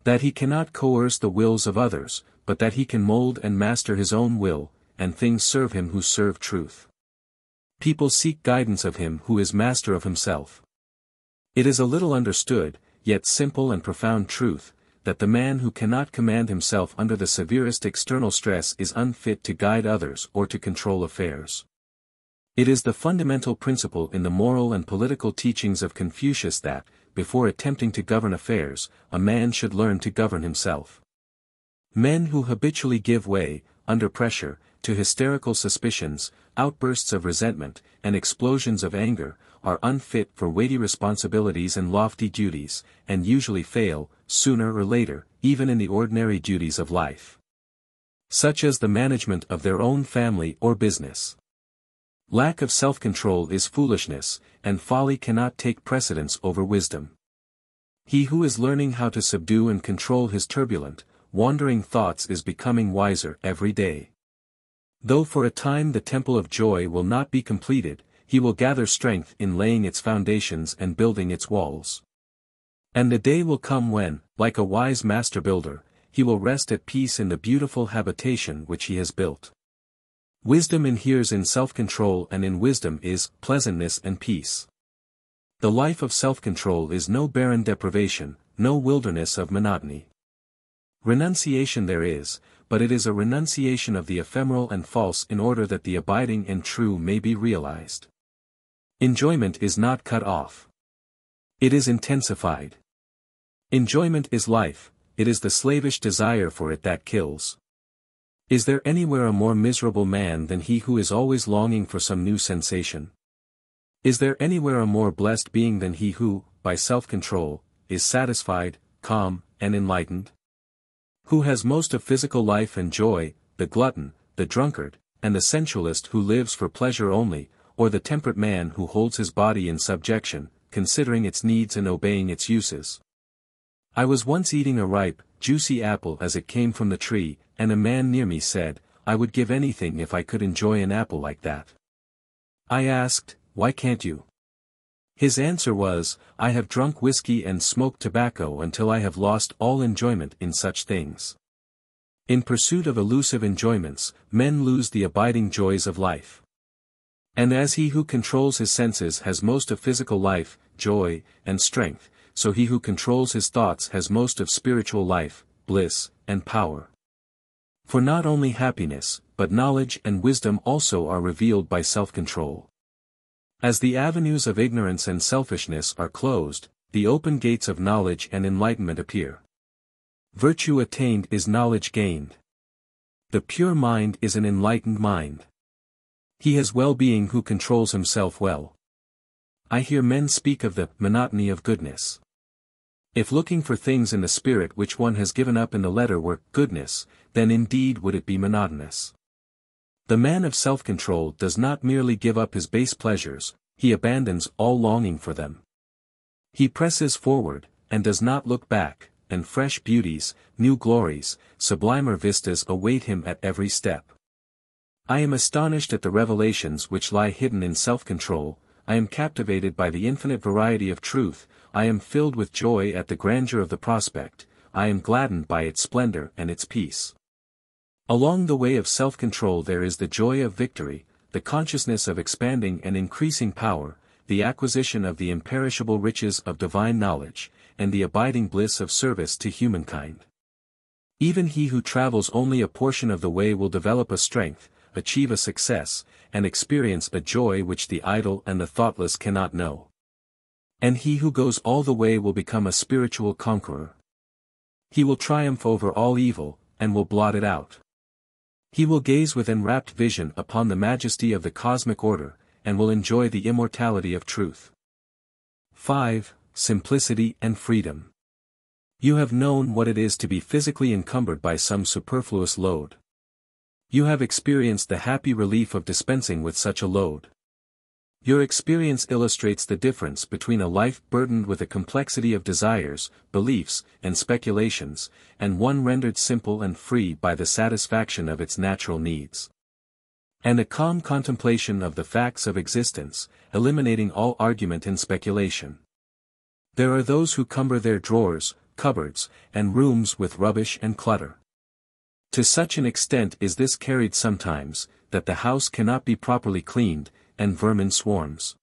That he cannot coerce the wills of others, but that he can mold and master his own will, and things serve him who serve truth. People seek guidance of him who is master of himself. It is a little understood, yet simple and profound truth, that the man who cannot command himself under the severest external stress is unfit to guide others or to control affairs. It is the fundamental principle in the moral and political teachings of Confucius that, before attempting to govern affairs, a man should learn to govern himself. Men who habitually give way, under pressure, to hysterical suspicions, outbursts of resentment, and explosions of anger, are unfit for weighty responsibilities and lofty duties, and usually fail, sooner or later, even in the ordinary duties of life, such as the management of their own family or business. Lack of self-control is foolishness, and folly cannot take precedence over wisdom. He who is learning how to subdue and control his turbulent, wandering thoughts is becoming wiser every day. Though for a time the temple of joy will not be completed, he will gather strength in laying its foundations and building its walls. And the day will come when, like a wise master builder, he will rest at peace in the beautiful habitation which he has built. Wisdom inheres in self-control, and in wisdom is pleasantness and peace. The life of self-control is no barren deprivation, no wilderness of monotony. Renunciation there is, but it is a renunciation of the ephemeral and false in order that the abiding and true may be realized. Enjoyment is not cut off. It is intensified. Enjoyment is life, it is the slavish desire for it that kills. Is there anywhere a more miserable man than he who is always longing for some new sensation? Is there anywhere a more blessed being than he who, by self-control, is satisfied, calm, and enlightened? Who has most of physical life and joy, the glutton, the drunkard, and the sensualist who lives for pleasure only, or the temperate man who holds his body in subjection, considering its needs and obeying its uses? I was once eating a ripe, juicy apple as it came from the tree, and a man near me said, "I would give anything if I could enjoy an apple like that." I asked, "Why can't you?" His answer was, "I have drunk whiskey and smoked tobacco until I have lost all enjoyment in such things." In pursuit of elusive enjoyments, men lose the abiding joys of life. And as he who controls his senses has most of physical life, joy, and strength, so he who controls his thoughts has most of spiritual life, bliss, and power. For not only happiness, but knowledge and wisdom also are revealed by self-control. As the avenues of ignorance and selfishness are closed, the open gates of knowledge and enlightenment appear. Virtue attained is knowledge gained. The pure mind is an enlightened mind. He has well-being who controls himself well. I hear men speak of the monotony of goodness. If looking for things in the spirit which one has given up in the letter were goodness, then indeed would it be monotonous. The man of self-control does not merely give up his base pleasures, he abandons all longing for them. He presses forward, and does not look back, and fresh beauties, new glories, sublimer vistas await him at every step. I am astonished at the revelations which lie hidden in self-control, I am captivated by the infinite variety of truth, I am filled with joy at the grandeur of the prospect, I am gladdened by its splendor and its peace. Along the way of self-control there is the joy of victory, the consciousness of expanding and increasing power, the acquisition of the imperishable riches of divine knowledge, and the abiding bliss of service to humankind. Even he who travels only a portion of the way will develop a strength, achieve a success, and experience a joy which the idle and the thoughtless cannot know. And he who goes all the way will become a spiritual conqueror. He will triumph over all evil, and will blot it out. He will gaze with enrapt vision upon the majesty of the cosmic order, and will enjoy the immortality of truth. 5. Simplicity and freedom. You have known what it is to be physically encumbered by some superfluous load. You have experienced the happy relief of dispensing with such a load. Your experience illustrates the difference between a life burdened with a complexity of desires, beliefs, and speculations, and one rendered simple and free by the satisfaction of its natural needs. And a calm contemplation of the facts of existence, eliminating all argument and speculation. There are those who cumber their drawers, cupboards, and rooms with rubbish and clutter. To such an extent is this carried sometimes, that the house cannot be properly cleaned, and vermin swarms.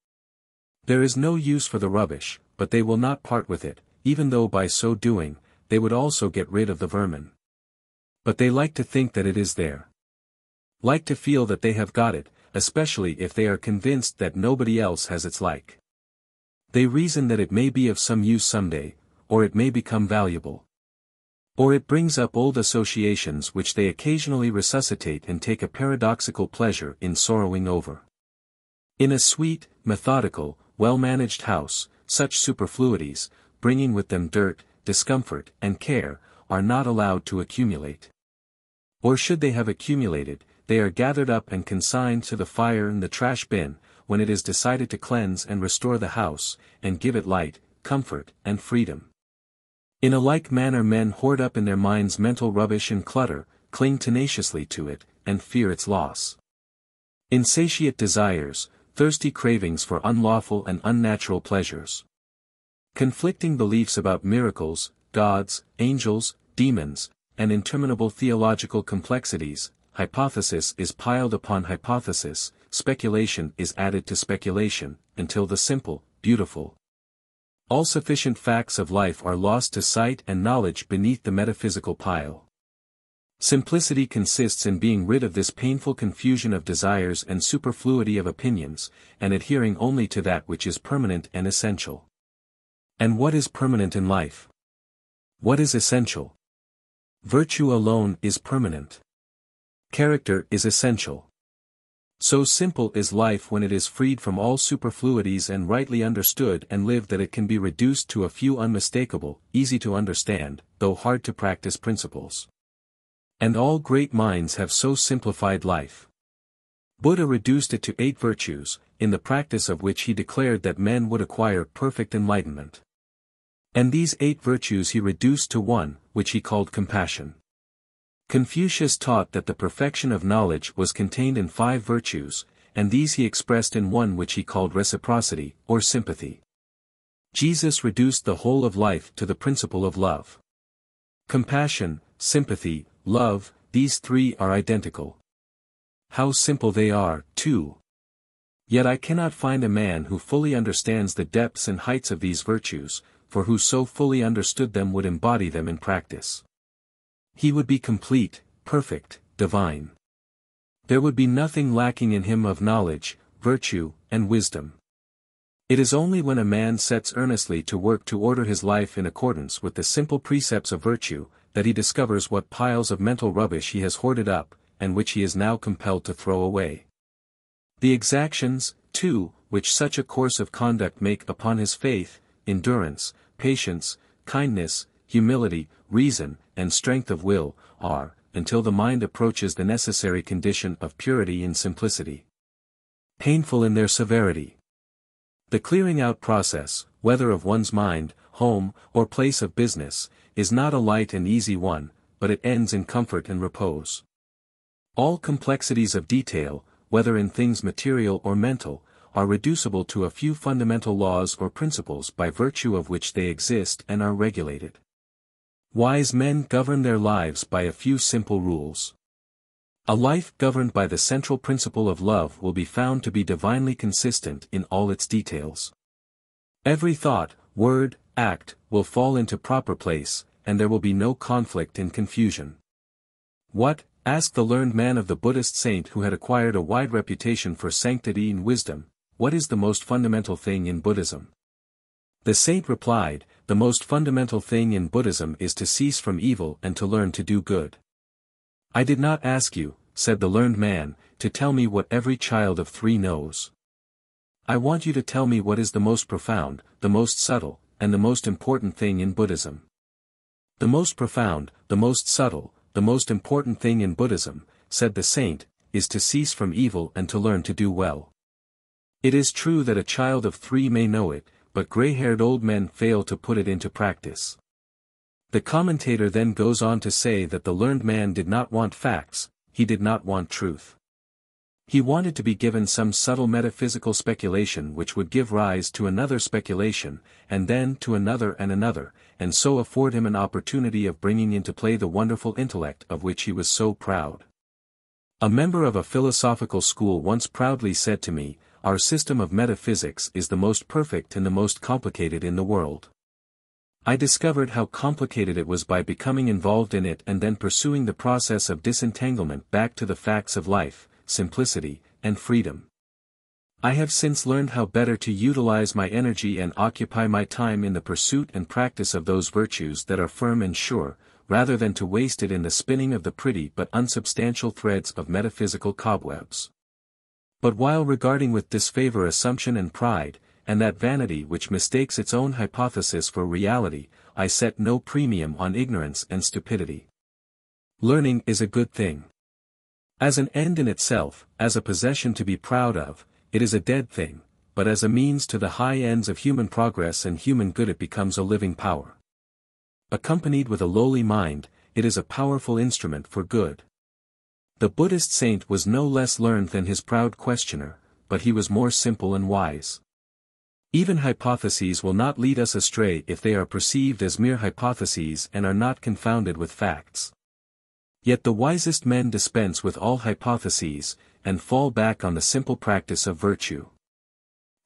There is no use for the rubbish, but they will not part with it, even though by so doing, they would also get rid of the vermin. But they like to think that it is there. Like to feel that they have got it, especially if they are convinced that nobody else has its like. They reason that it may be of some use someday, or it may become valuable. Or it brings up old associations which they occasionally resuscitate and take a paradoxical pleasure in sorrowing over. In a sweet, methodical, well-managed house, such superfluities, bringing with them dirt, discomfort, and care, are not allowed to accumulate. Or should they have accumulated, they are gathered up and consigned to the fire and the trash bin, when it is decided to cleanse and restore the house, and give it light, comfort, and freedom. In a like manner men hoard up in their minds mental rubbish and clutter, cling tenaciously to it, and fear its loss. Insatiate desires, thirsty cravings for unlawful and unnatural pleasures. Conflicting beliefs about miracles, gods, angels, demons, and interminable theological complexities, hypothesis is piled upon hypothesis, speculation is added to speculation, until the simple, beautiful, all-sufficient facts of life are lost to sight and knowledge beneath the metaphysical pile. Simplicity consists in being rid of this painful confusion of desires and superfluity of opinions, and adhering only to that which is permanent and essential. And what is permanent in life? What is essential? Virtue alone is permanent. Character is essential. So simple is life when it is freed from all superfluities and rightly understood and lived that it can be reduced to a few unmistakable, easy to understand, though hard to practice principles. And all great minds have so simplified life. Buddha reduced it to 8 virtues, in the practice of which he declared that men would acquire perfect enlightenment. And these 8 virtues he reduced to one, which he called compassion. Confucius taught that the perfection of knowledge was contained in 5 virtues, and these he expressed in one which he called reciprocity, or sympathy. Jesus reduced the whole of life to the principle of love. Compassion, sympathy, love, these 3 are identical. How simple they are, too! Yet I cannot find a man who fully understands the depths and heights of these virtues, for who so fully understood them would embody them in practice. He would be complete, perfect, divine. There would be nothing lacking in him of knowledge, virtue, and wisdom. It is only when a man sets earnestly to work to order his life in accordance with the simple precepts of virtue, that he discovers what piles of mental rubbish he has hoarded up, and which he is now compelled to throw away. The exactions, too, which such a course of conduct make upon his faith, endurance, patience, kindness, humility, reason, and strength of will, are, until the mind approaches the necessary condition of purity and simplicity, painful in their severity. The clearing out process, whether of one's mind, home, or place of business, is not a light and easy one, but it ends in comfort and repose. All complexities of detail, whether in things material or mental, are reducible to a few fundamental laws or principles by virtue of which they exist and are regulated. Wise men govern their lives by a few simple rules. A life governed by the central principle of love will be found to be divinely consistent in all its details. Every thought, word, act, will fall into proper place, and there will be no conflict and confusion. What, asked the learned man of the Buddhist saint who had acquired a wide reputation for sanctity and wisdom, what is the most fundamental thing in Buddhism? The saint replied, the most fundamental thing in Buddhism is to cease from evil and to learn to do good. I did not ask you, said the learned man, to tell me what every child of 3 knows. I want you to tell me what is the most profound, the most subtle, and the most important thing in Buddhism. The most profound, the most subtle, the most important thing in Buddhism, said the saint, is to cease from evil and to learn to do well. It is true that a child of 3 may know it, but gray-haired old men fail to put it into practice. The commentator then goes on to say that the learned man did not want facts, he did not want truth. He wanted to be given some subtle metaphysical speculation which would give rise to another speculation, and then to another and another, and so afford him an opportunity of bringing into play the wonderful intellect of which he was so proud. A member of a philosophical school once proudly said to me, "Our system of metaphysics is the most perfect and the most complicated in the world." I discovered how complicated it was by becoming involved in it and then pursuing the process of disentanglement back to the facts of life, simplicity, and freedom. I have since learned how better to utilize my energy and occupy my time in the pursuit and practice of those virtues that are firm and sure, rather than to waste it in the spinning of the pretty but unsubstantial threads of metaphysical cobwebs. But while regarding with disfavor assumption and pride, and that vanity which mistakes its own hypothesis for reality, I set no premium on ignorance and stupidity. Learning is a good thing. As an end in itself, as a possession to be proud of, it is a dead thing, but as a means to the high ends of human progress and human good it becomes a living power. Accompanied with a lowly mind, it is a powerful instrument for good. The Buddhist saint was no less learned than his proud questioner, but he was more simple and wise. Even hypotheses will not lead us astray if they are perceived as mere hypotheses and are not confounded with facts. Yet the wisest men dispense with all hypotheses, and fall back on the simple practice of virtue.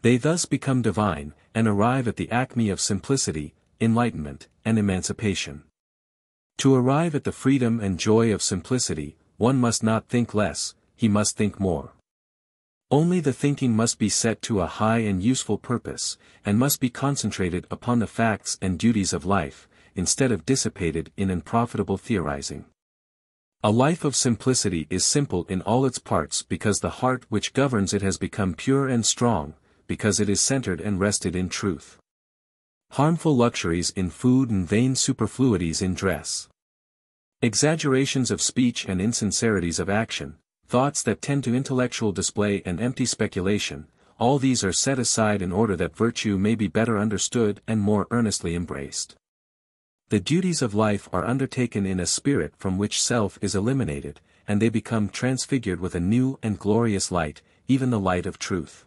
They thus become divine, and arrive at the acme of simplicity, enlightenment, and emancipation. To arrive at the freedom and joy of simplicity, one must not think less, he must think more. Only the thinking must be set to a high and useful purpose, and must be concentrated upon the facts and duties of life, instead of dissipated in unprofitable theorizing. A life of simplicity is simple in all its parts because the heart which governs it has become pure and strong, because it is centered and rested in truth. Harmful luxuries in food and vain superfluities in dress. Exaggerations of speech and insincerities of action, thoughts that tend to intellectual display and empty speculation, all these are set aside in order that virtue may be better understood and more earnestly embraced. The duties of life are undertaken in a spirit from which self is eliminated, and they become transfigured with a new and glorious light, even the light of truth.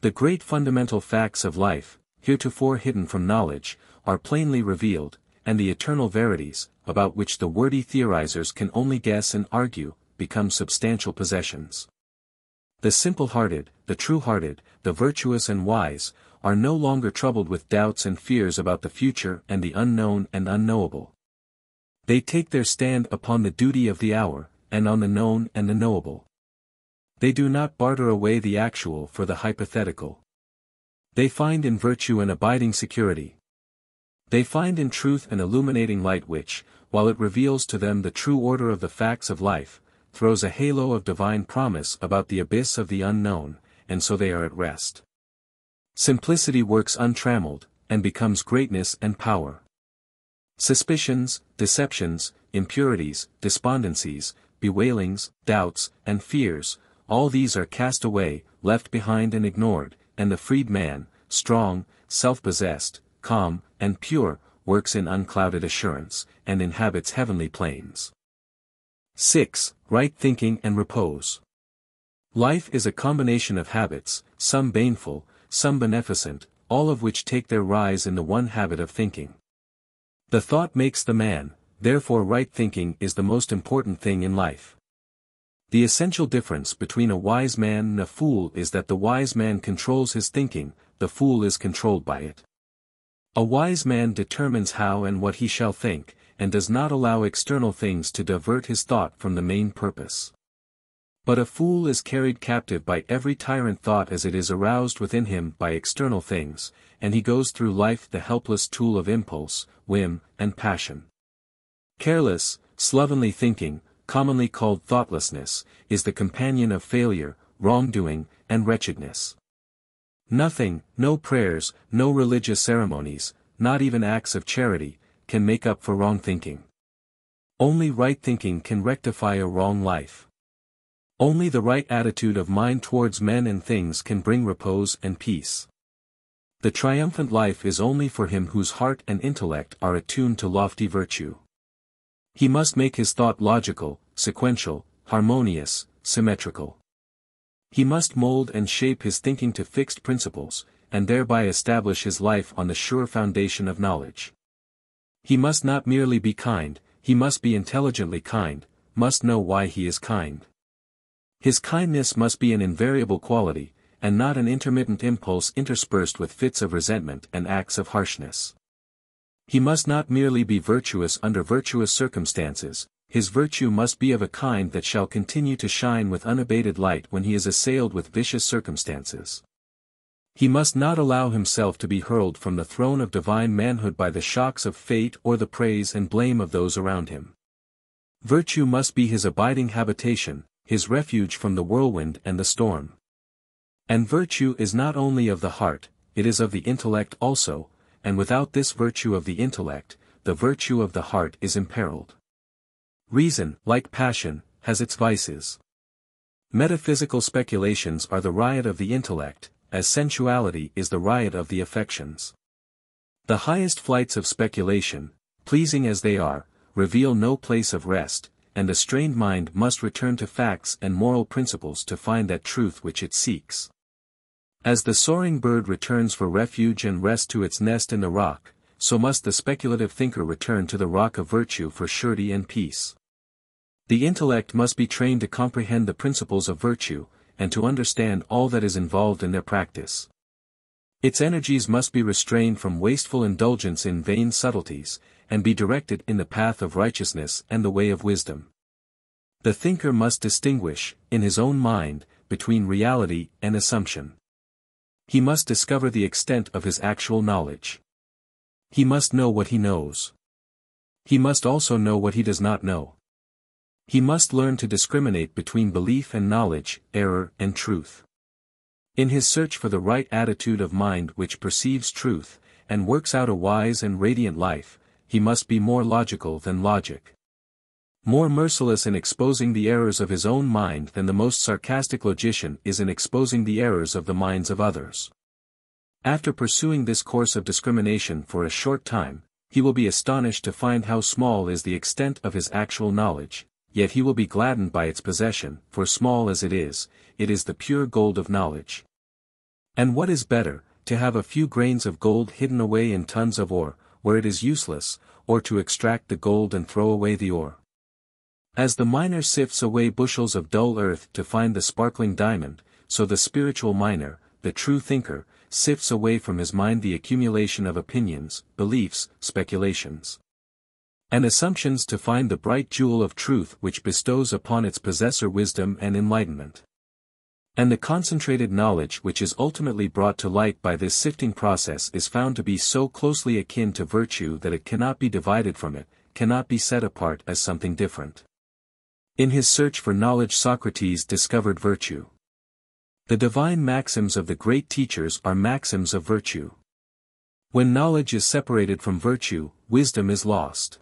The great fundamental facts of life, heretofore hidden from knowledge, are plainly revealed, and the eternal verities, about which the wordy theorizers can only guess and argue, become substantial possessions. The simple-hearted, the true-hearted, the virtuous and wise, are no longer troubled with doubts and fears about the future and the unknown and unknowable. They take their stand upon the duty of the hour, and on the known and the knowable. They do not barter away the actual for the hypothetical. They find in virtue an abiding security. They find in truth an illuminating light which, while it reveals to them the true order of the facts of life, throws a halo of divine promise about the abyss of the unknown, and so they are at rest. Simplicity works untrammeled, and becomes greatness and power. Suspicions, deceptions, impurities, despondencies, bewailings, doubts, and fears, all these are cast away, left behind and ignored, and the freed man, strong, self-possessed, calm, and pure, works in unclouded assurance, and inhabits heavenly plains. 6. Right thinking and repose. Life is a combination of habits, some baneful, some beneficent, all of which take their rise in the one habit of thinking. The thought makes the man, therefore right thinking is the most important thing in life. The essential difference between a wise man and a fool is that the wise man controls his thinking, the fool is controlled by it. A wise man determines how and what he shall think, and does not allow external things to divert his thought from the main purpose. But a fool is carried captive by every tyrant thought as it is aroused within him by external things, and he goes through life the helpless tool of impulse, whim, and passion. Careless, slovenly thinking, commonly called thoughtlessness, is the companion of failure, wrongdoing, and wretchedness. Nothing, no prayers, no religious ceremonies, not even acts of charity, can make up for wrong thinking. Only right thinking can rectify a wrong life. Only the right attitude of mind towards men and things can bring repose and peace. The triumphant life is only for him whose heart and intellect are attuned to lofty virtue. He must make his thought logical, sequential, harmonious, symmetrical. He must mold and shape his thinking to fixed principles, and thereby establish his life on the sure foundation of knowledge. He must not merely be kind, he must be intelligently kind, must know why he is kind. His kindness must be an invariable quality, and not an intermittent impulse interspersed with fits of resentment and acts of harshness. He must not merely be virtuous under virtuous circumstances, his virtue must be of a kind that shall continue to shine with unabated light when he is assailed with vicious circumstances. He must not allow himself to be hurled from the throne of divine manhood by the shocks of fate or the praise and blame of those around him. Virtue must be his abiding habitation, his refuge from the whirlwind and the storm. And virtue is not only of the heart, it is of the intellect also, and without this virtue of the intellect, the virtue of the heart is imperiled. Reason, like passion, has its vices. Metaphysical speculations are the riot of the intellect, as sensuality is the riot of the affections. The highest flights of speculation, pleasing as they are, reveal no place of rest, and a strained mind must return to facts and moral principles to find that truth which it seeks. As the soaring bird returns for refuge and rest to its nest in the rock, so must the speculative thinker return to the rock of virtue for surety and peace. The intellect must be trained to comprehend the principles of virtue, and to understand all that is involved in their practice. Its energies must be restrained from wasteful indulgence in vain subtleties, and be directed in the path of righteousness and the way of wisdom. The thinker must distinguish, in his own mind, between reality and assumption. He must discover the extent of his actual knowledge. He must know what he knows. He must also know what he does not know. He must learn to discriminate between belief and knowledge, error and truth. In his search for the right attitude of mind which perceives truth, and works out a wise and radiant life, he must be more logical than logic. More merciless in exposing the errors of his own mind than the most sarcastic logician is in exposing the errors of the minds of others. After pursuing this course of discrimination for a short time, he will be astonished to find how small is the extent of his actual knowledge, yet he will be gladdened by its possession, for small as it is the pure gold of knowledge. And what is better, to have a few grains of gold hidden away in tons of ore, where it is useless, or to extract the gold and throw away the ore? As the miner sifts away bushels of dull earth to find the sparkling diamond, so the spiritual miner, the true thinker, sifts away from his mind the accumulation of opinions, beliefs, speculations, and assumptions to find the bright jewel of truth which bestows upon its possessor wisdom and enlightenment. And the concentrated knowledge which is ultimately brought to light by this sifting process is found to be so closely akin to virtue that it cannot be divided from it, cannot be set apart as something different. In his search for knowledge Socrates discovered virtue. The divine maxims of the great teachers are maxims of virtue. When knowledge is separated from virtue, wisdom is lost.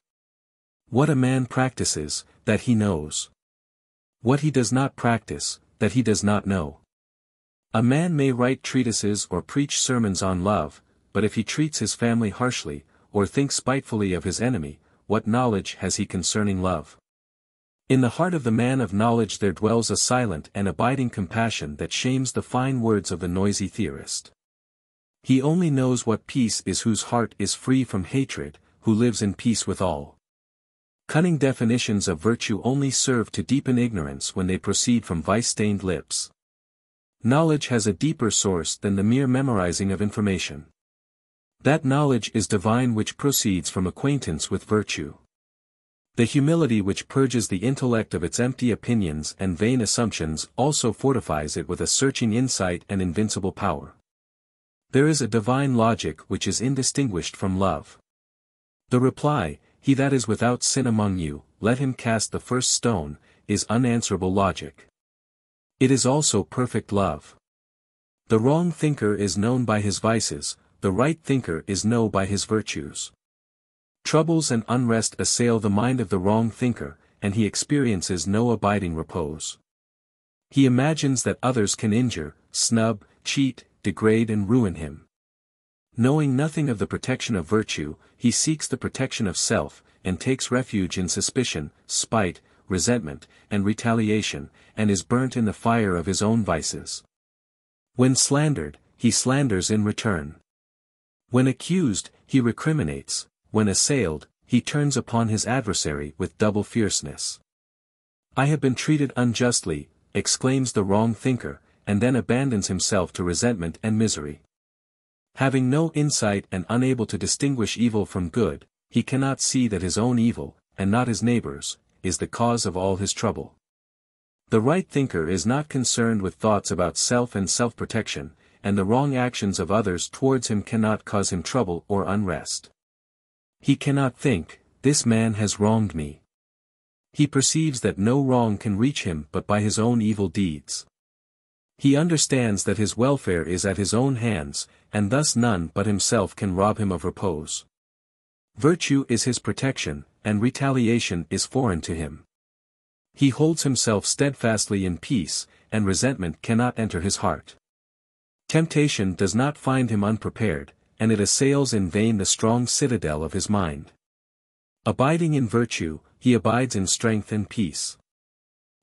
What a man practices, that he knows. What he does not practice, that he does not know. A man may write treatises or preach sermons on love, but if he treats his family harshly, or thinks spitefully of his enemy, what knowledge has he concerning love? In the heart of the man of knowledge there dwells a silent and abiding compassion that shames the fine words of the noisy theorist. He only knows what peace is whose heart is free from hatred, who lives in peace with all. Cunning definitions of virtue only serve to deepen ignorance when they proceed from vice-stained lips. Knowledge has a deeper source than the mere memorizing of information. That knowledge is divine which proceeds from acquaintance with virtue. The humility which purges the intellect of its empty opinions and vain assumptions also fortifies it with a searching insight and invincible power. There is a divine logic which is indistinguished from love. The reply, "He that is without sin among you, let him cast the first stone," is unanswerable logic. It is also perfect love. The wrong thinker is known by his vices, the right thinker is known by his virtues. Troubles and unrest assail the mind of the wrong thinker, and he experiences no abiding repose. He imagines that others can injure, snub, cheat, degrade and ruin him. Knowing nothing of the protection of virtue, he seeks the protection of self, and takes refuge in suspicion, spite, resentment, and retaliation, and is burnt in the fire of his own vices. When slandered, he slanders in return. When accused, he recriminates. when assailed, he turns upon his adversary with double fierceness. I have been treated unjustly, exclaims the wrong thinker, and then abandons himself to resentment and misery. Having no insight and unable to distinguish evil from good, he cannot see that his own evil, and not his neighbor's, is the cause of all his trouble. The right thinker is not concerned with thoughts about self and self-protection, and the wrong actions of others towards him cannot cause him trouble or unrest. He cannot think, this man has wronged me. He perceives that no wrong can reach him but by his own evil deeds. He understands that his welfare is at his own hands, and thus none but himself can rob him of repose. Virtue is his protection, and retaliation is foreign to him. He holds himself steadfastly in peace, and resentment cannot enter his heart. Temptation does not find him unprepared, and it assails in vain the strong citadel of his mind. Abiding in virtue, he abides in strength and peace.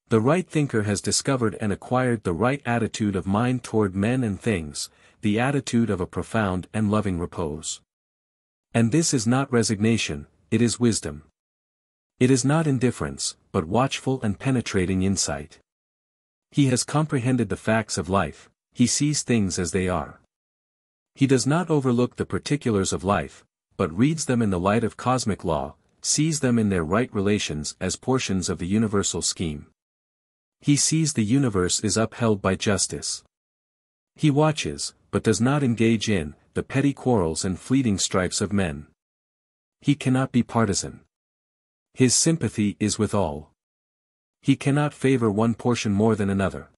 The right thinker has discovered and acquired the right attitude of mind toward men and things, the attitude of a profound and loving repose. And this is not resignation, it is wisdom. It is not indifference, but watchful and penetrating insight. He has comprehended the facts of life, he sees things as they are. He does not overlook the particulars of life, but reads them in the light of cosmic law, sees them in their right relations as portions of the universal scheme. He sees the universe is upheld by justice. He watches, but does not engage in, the petty quarrels and fleeting strifes of men. He cannot be partisan. His sympathy is with all. He cannot favor one portion more than another.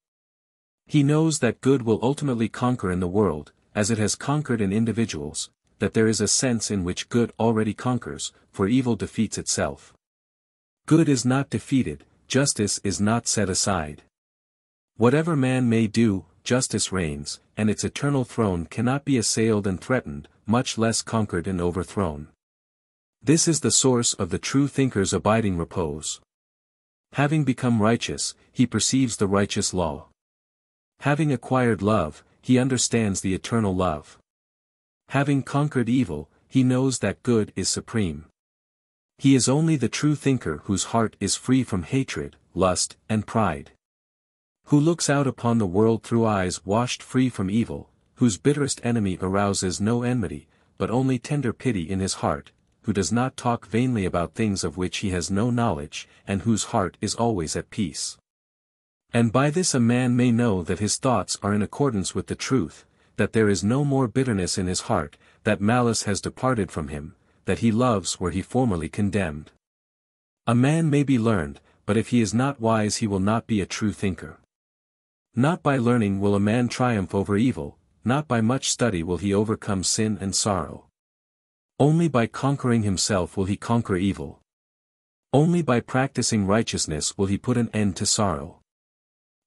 He knows that good will ultimately conquer in the world, as it has conquered in individuals, that there is a sense in which good already conquers, for evil defeats itself. Good is not defeated, justice is not set aside. Whatever man may do, justice reigns, and its eternal throne cannot be assailed and threatened, much less conquered and overthrown. This is the source of the true thinker's abiding repose. Having become righteous, he perceives the righteous law. Having acquired love, he understands the eternal love. Having conquered evil, he knows that good is supreme. He is only the true thinker whose heart is free from hatred, lust, and pride. Who looks out upon the world through eyes washed free from evil, whose bitterest enemy arouses no enmity, but only tender pity in his heart, who does not talk vainly about things of which he has no knowledge, and whose heart is always at peace. And by this a man may know that his thoughts are in accordance with the truth, that there is no more bitterness in his heart, that malice has departed from him, that he loves where he formerly condemned. A man may be learned, but if he is not wise he will not be a true thinker. Not by learning will a man triumph over evil, not by much study will he overcome sin and sorrow. Only by conquering himself will he conquer evil. Only by practicing righteousness will he put an end to sorrow.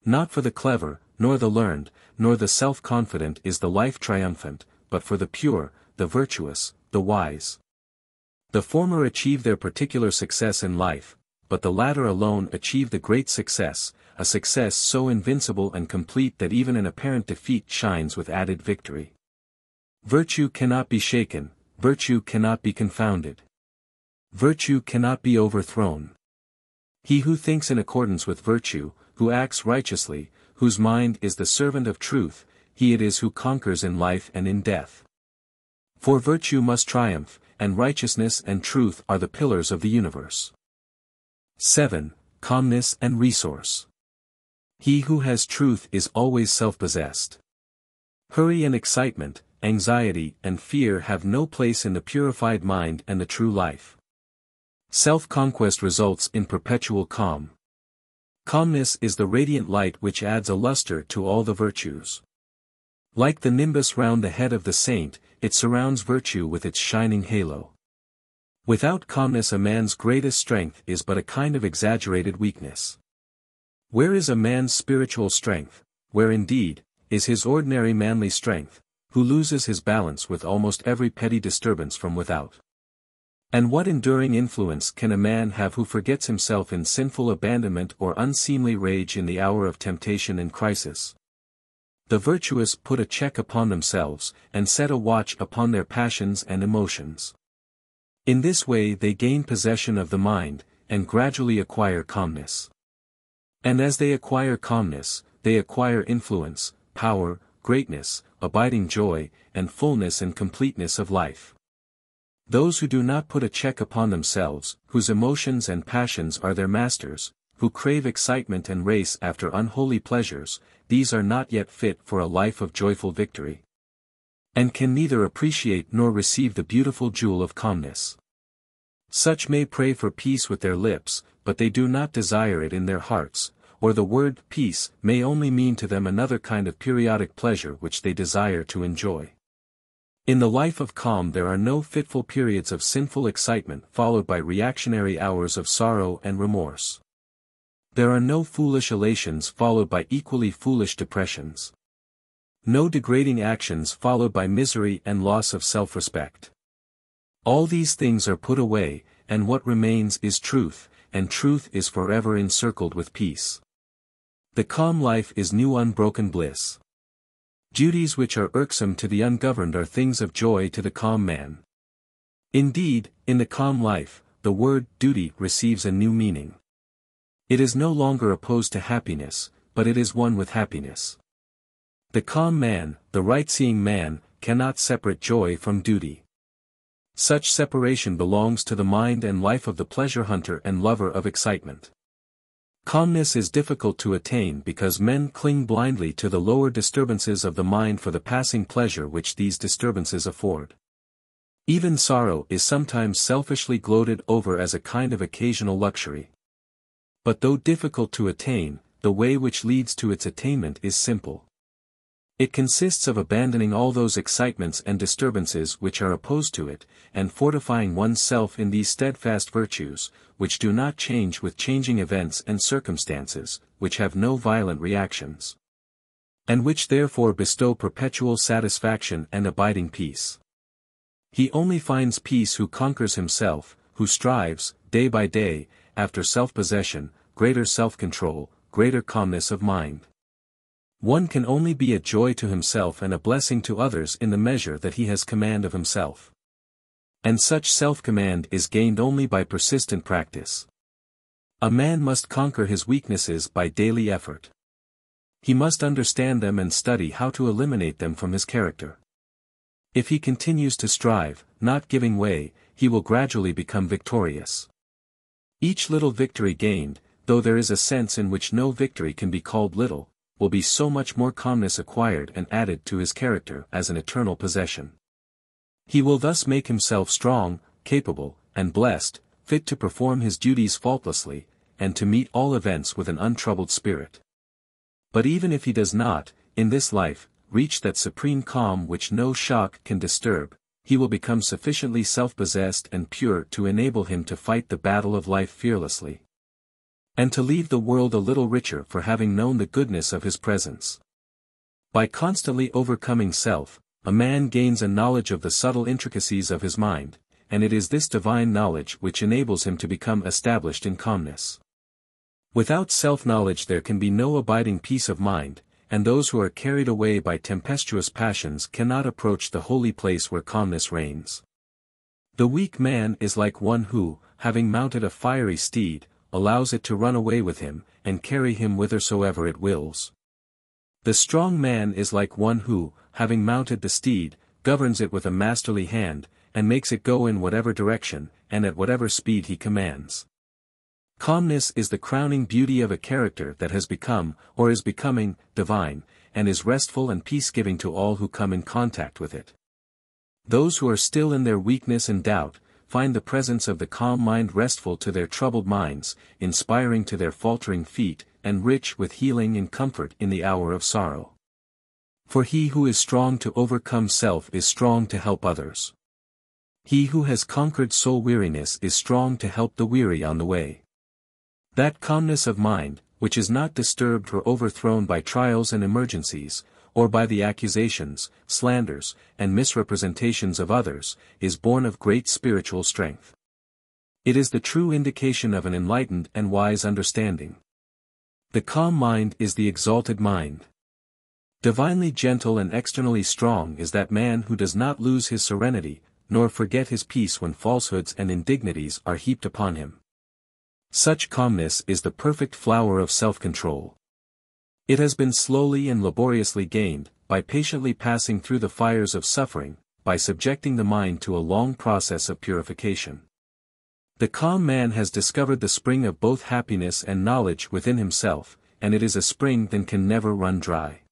Not for the clever, nor the learned, nor the self-confident is the life triumphant, but for the pure, the virtuous, the wise. The former achieve their particular success in life, but the latter alone achieve the great success, a success so invincible and complete that even an apparent defeat shines with added victory. Virtue cannot be shaken, virtue cannot be confounded. Virtue cannot be overthrown. He who thinks in accordance with virtue, who acts righteously, whose mind is the servant of truth, he it is who conquers in life and in death. For virtue must triumph, and righteousness and truth are the pillars of the universe. 7. Calmness and Resource. He who has truth is always self-possessed. Hurry and excitement, anxiety and fear have no place in the purified mind and the true life. Self-conquest results in perpetual calm. Calmness is the radiant light which adds a luster to all the virtues. Like the nimbus round the head of the saint, it surrounds virtue with its shining halo. Without calmness a man's greatest strength is but a kind of exaggerated weakness. Where is a man's spiritual strength, where indeed, is his ordinary manly strength, who loses his balance with almost every petty disturbance from without? And what enduring influence can a man have who forgets himself in sinful abandonment or unseemly rage in the hour of temptation and crisis? The virtuous put a check upon themselves, and set a watch upon their passions and emotions. In this way they gain possession of the mind, and gradually acquire calmness. And as they acquire calmness, they acquire influence, power, greatness, abiding joy, and fullness and completeness of life. Those who do not put a check upon themselves, whose emotions and passions are their masters, who crave excitement and race after unholy pleasures, these are not yet fit for a life of joyful victory, and can neither appreciate nor receive the beautiful jewel of calmness. Such may pray for peace with their lips, but they do not desire it in their hearts, or the word peace may only mean to them another kind of periodic pleasure which they desire to enjoy. In the life of calm there are no fitful periods of sinful excitement followed by reactionary hours of sorrow and remorse. There are no foolish elations followed by equally foolish depressions. No degrading actions followed by misery and loss of self-respect. All these things are put away, and what remains is truth, and truth is forever encircled with peace. The calm life is new unbroken bliss. Duties which are irksome to the ungoverned are things of joy to the calm man. Indeed, in the calm life, the word duty receives a new meaning. It is no longer opposed to happiness, but it is one with happiness. The calm man, the right-seeing man, cannot separate joy from duty. Such separation belongs to the mind and life of the pleasure hunter and lover of excitement. Calmness is difficult to attain because men cling blindly to the lower disturbances of the mind for the passing pleasure which these disturbances afford. Even sorrow is sometimes selfishly gloated over as a kind of occasional luxury. But though difficult to attain, the way which leads to its attainment is simple. It consists of abandoning all those excitements and disturbances which are opposed to it, and fortifying one's self in these steadfast virtues, which do not change with changing events and circumstances, which have no violent reactions, and which therefore bestow perpetual satisfaction and abiding peace. He only finds peace who conquers himself, who strives, day by day, after self-possession, greater self-control, greater calmness of mind. One can only be a joy to himself and a blessing to others in the measure that he has command of himself. And such self-command is gained only by persistent practice. A man must conquer his weaknesses by daily effort. He must understand them and study how to eliminate them from his character. If he continues to strive, not giving way, he will gradually become victorious. Each little victory gained, though there is a sense in which no victory can be called little, will be so much more calmness acquired and added to his character as an eternal possession. He will thus make himself strong, capable, and blessed, fit to perform his duties faultlessly, and to meet all events with an untroubled spirit. But even if he does not, in this life, reach that supreme calm which no shock can disturb, he will become sufficiently self-possessed and pure to enable him to fight the battle of life fearlessly, and to leave the world a little richer for having known the goodness of his presence. By constantly overcoming self, a man gains a knowledge of the subtle intricacies of his mind, and it is this divine knowledge which enables him to become established in calmness. Without self-knowledge there can be no abiding peace of mind, and those who are carried away by tempestuous passions cannot approach the holy place where calmness reigns. The weak man is like one who, having mounted a fiery steed, allows it to run away with him, and carry him whithersoever it wills. The strong man is like one who, having mounted the steed, governs it with a masterly hand, and makes it go in whatever direction, and at whatever speed he commands. Calmness is the crowning beauty of a character that has become, or is becoming, divine, and is restful and peace-giving to all who come in contact with it. Those who are still in their weakness and doubt, find the presence of the calm mind restful to their troubled minds, inspiring to their faltering feet, and rich with healing and comfort in the hour of sorrow. For he who is strong to overcome self is strong to help others. He who has conquered soul weariness is strong to help the weary on the way. That calmness of mind, which is not disturbed or overthrown by trials and emergencies, or by the accusations, slanders, and misrepresentations of others, is born of great spiritual strength. It is the true indication of an enlightened and wise understanding. The calm mind is the exalted mind. Divinely gentle and externally strong is that man who does not lose his serenity, nor forget his peace when falsehoods and indignities are heaped upon him. Such calmness is the perfect flower of self-control. It has been slowly and laboriously gained, by patiently passing through the fires of suffering, by subjecting the mind to a long process of purification. The calm man has discovered the spring of both happiness and knowledge within himself, and it is a spring that can never run dry.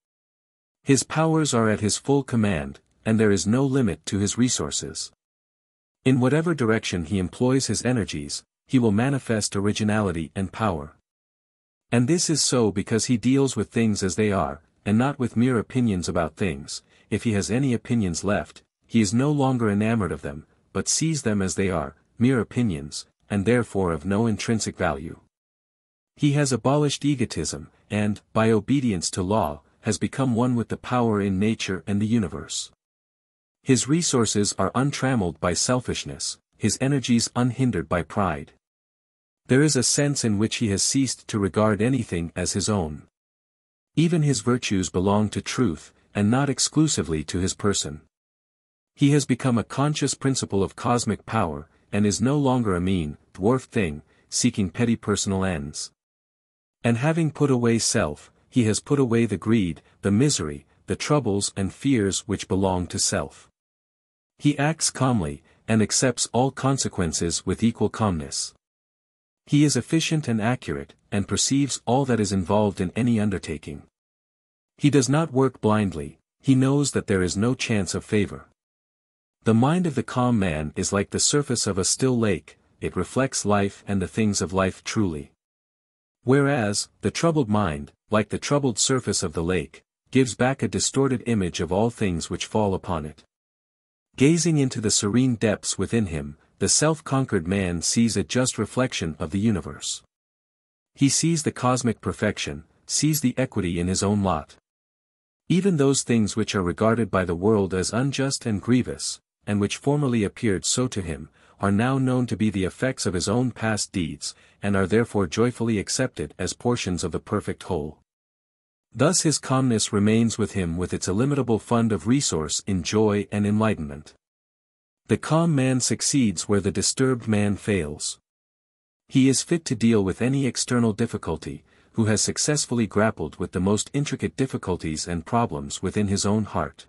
His powers are at his full command, and there is no limit to his resources. In whatever direction he employs his energies, he will manifest originality and power. And this is so because he deals with things as they are, and not with mere opinions about things. If he has any opinions left, he is no longer enamored of them, but sees them as they are, mere opinions, and therefore of no intrinsic value. He has abolished egotism, and, by obedience to law, has become one with the power in nature and the universe. His resources are untrammeled by selfishness, his energies unhindered by pride. There is a sense in which he has ceased to regard anything as his own. Even his virtues belong to truth, and not exclusively to his person. He has become a conscious principle of cosmic power, and is no longer a mean, dwarfed thing, seeking petty personal ends. And having put away self, he has put away the greed, the misery, the troubles and fears which belong to self. He acts calmly, and accepts all consequences with equal calmness. He is efficient and accurate, and perceives all that is involved in any undertaking. He does not work blindly, he knows that there is no chance of favor. The mind of the calm man is like the surface of a still lake, it reflects life and the things of life truly. Whereas, the troubled mind, like the troubled surface of the lake, gives back a distorted image of all things which fall upon it. Gazing into the serene depths within him, the self-conquered man sees a just reflection of the universe. He sees the cosmic perfection, sees the equity in his own lot. Even those things which are regarded by the world as unjust and grievous, and which formerly appeared so to him, are now known to be the effects of his own past deeds, and are therefore joyfully accepted as portions of the perfect whole. Thus his calmness remains with him with its illimitable fund of resource in joy and enlightenment. The calm man succeeds where the disturbed man fails. He is fit to deal with any external difficulty, who has successfully grappled with the most intricate difficulties and problems within his own heart.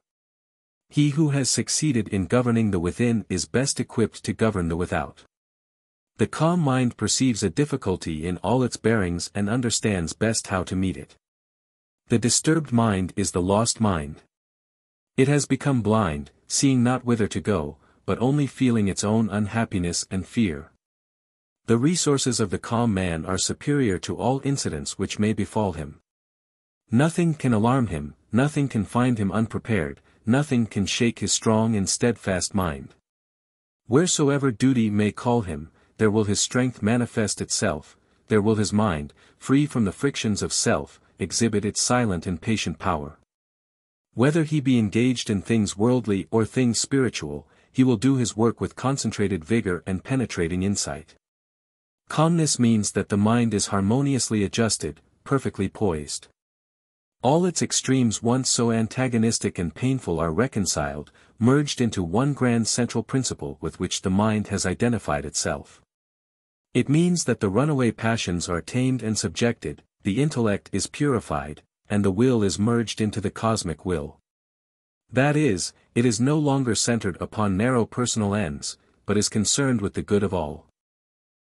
He who has succeeded in governing the within is best equipped to govern the without. The calm mind perceives a difficulty in all its bearings and understands best how to meet it. The disturbed mind is the lost mind. It has become blind, seeing not whither to go, but only feeling its own unhappiness and fear. The resources of the calm man are superior to all incidents which may befall him. Nothing can alarm him, nothing can find him unprepared, nothing can shake his strong and steadfast mind. Wheresoever duty may call him, there will his strength manifest itself, there will his mind, free from the frictions of self, exhibit its silent and patient power. Whether he be engaged in things worldly or things spiritual, he will do his work with concentrated vigor and penetrating insight. Calmness means that the mind is harmoniously adjusted, perfectly poised. All its extremes once so antagonistic and painful are reconciled, merged into one grand central principle with which the mind has identified itself. It means that the runaway passions are tamed and subjected, the intellect is purified, and the will is merged into the cosmic will. That is, it is no longer centered upon narrow personal ends, but is concerned with the good of all.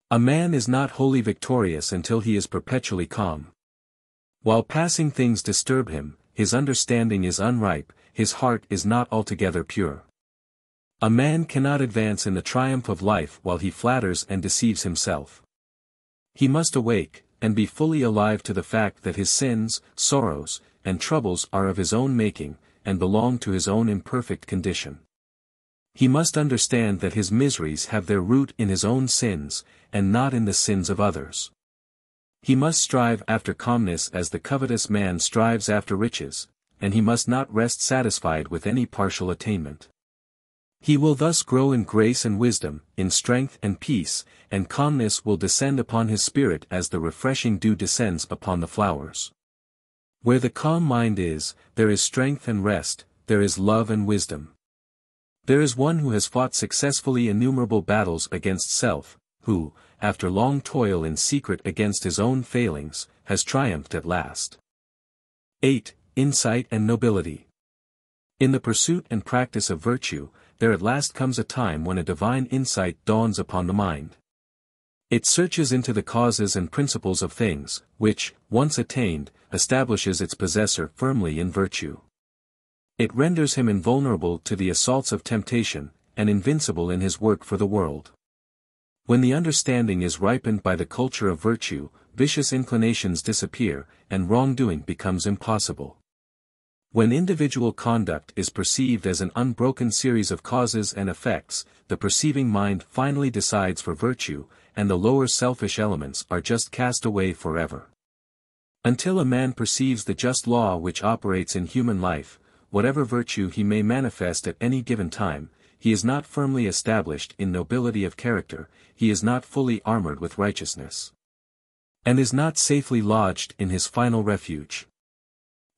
A man is not wholly victorious until he is perpetually calm. While passing things disturb him, his understanding is unripe, his heart is not altogether pure. A man cannot advance in the triumph of life while he flatters and deceives himself. He must awake, and be fully alive to the fact that his sins, sorrows, and troubles are of his own making, and belong to his own imperfect condition. He must understand that his miseries have their root in his own sins, and not in the sins of others. He must strive after calmness as the covetous man strives after riches, and he must not rest satisfied with any partial attainment. He will thus grow in grace and wisdom, in strength and peace, and calmness will descend upon his spirit as the refreshing dew descends upon the flowers. Where the calm mind is, there is strength and rest, there is love and wisdom. There is one who has fought successfully innumerable battles against self, who, after long toil in secret against his own failings, has triumphed at last. 8. Insight and Nobility. In the pursuit and practice of virtue, there at last comes a time when a divine insight dawns upon the mind. It searches into the causes and principles of things, which, once attained, establishes its possessor firmly in virtue. It renders him invulnerable to the assaults of temptation, and invincible in his work for the world. When the understanding is ripened by the culture of virtue, vicious inclinations disappear, and wrongdoing becomes impossible. When individual conduct is perceived as an unbroken series of causes and effects, the perceiving mind finally decides for virtue, and the lower selfish elements are just cast away forever. Until a man perceives the just law which operates in human life, whatever virtue he may manifest at any given time, he is not firmly established in nobility of character, he is not fully armored with righteousness, and is not safely lodged in his final refuge.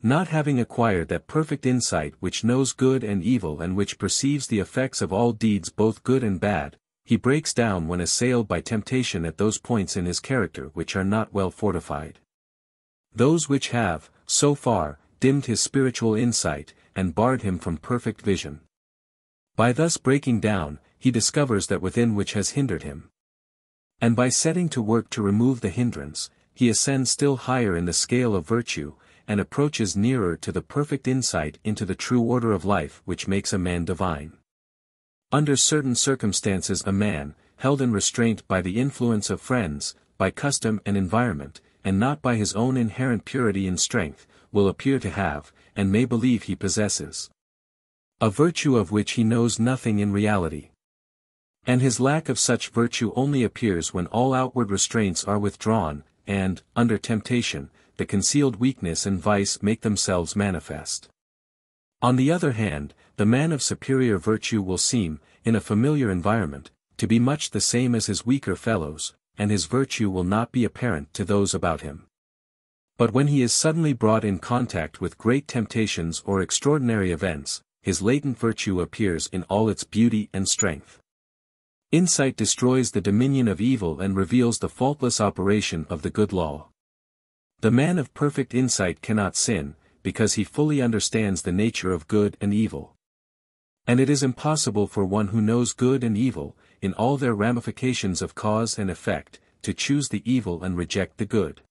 Not having acquired that perfect insight which knows good and evil and which perceives the effects of all deeds both good and bad, he breaks down when assailed by temptation at those points in his character which are not well fortified. Those which have, so far, dimmed his spiritual insight, and barred him from perfect vision. By thus breaking down, he discovers that within which has hindered him. And by setting to work to remove the hindrance, he ascends still higher in the scale of virtue, and approaches nearer to the perfect insight into the true order of life which makes a man divine. Under certain circumstances a man, held in restraint by the influence of friends, by custom and environment, and not by his own inherent purity and strength, will appear to have, and may believe he possesses, a virtue of which he knows nothing in reality. And his lack of such virtue only appears when all outward restraints are withdrawn, and, under temptation, the concealed weakness and vice make themselves manifest. On the other hand, the man of superior virtue will seem, in a familiar environment, to be much the same as his weaker fellows, and his virtue will not be apparent to those about him. But when he is suddenly brought in contact with great temptations or extraordinary events, his latent virtue appears in all its beauty and strength. Insight destroys the dominion of evil and reveals the faultless operation of the good law. The man of perfect insight cannot sin, because he fully understands the nature of good and evil. And it is impossible for one who knows good and evil, in all their ramifications of cause and effect, to choose the evil and reject the good.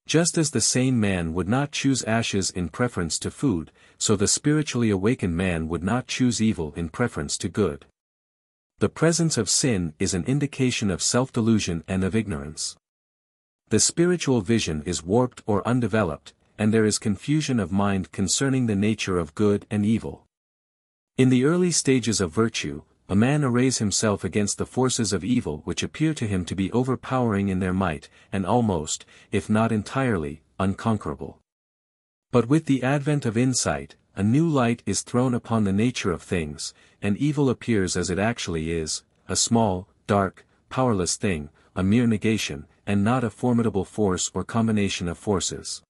Just as the sane man would not choose ashes in preference to food, so the spiritually awakened man would not choose evil in preference to good. The presence of sin is an indication of self-delusion and of ignorance. The spiritual vision is warped or undeveloped, and there is confusion of mind concerning the nature of good and evil. In the early stages of virtue, a man arrays himself against the forces of evil which appear to him to be overpowering in their might, and almost, if not entirely, unconquerable. But with the advent of insight, a new light is thrown upon the nature of things, and evil appears as it actually is, a small, dark, powerless thing, a mere negation, and not a formidable force or combination of forces.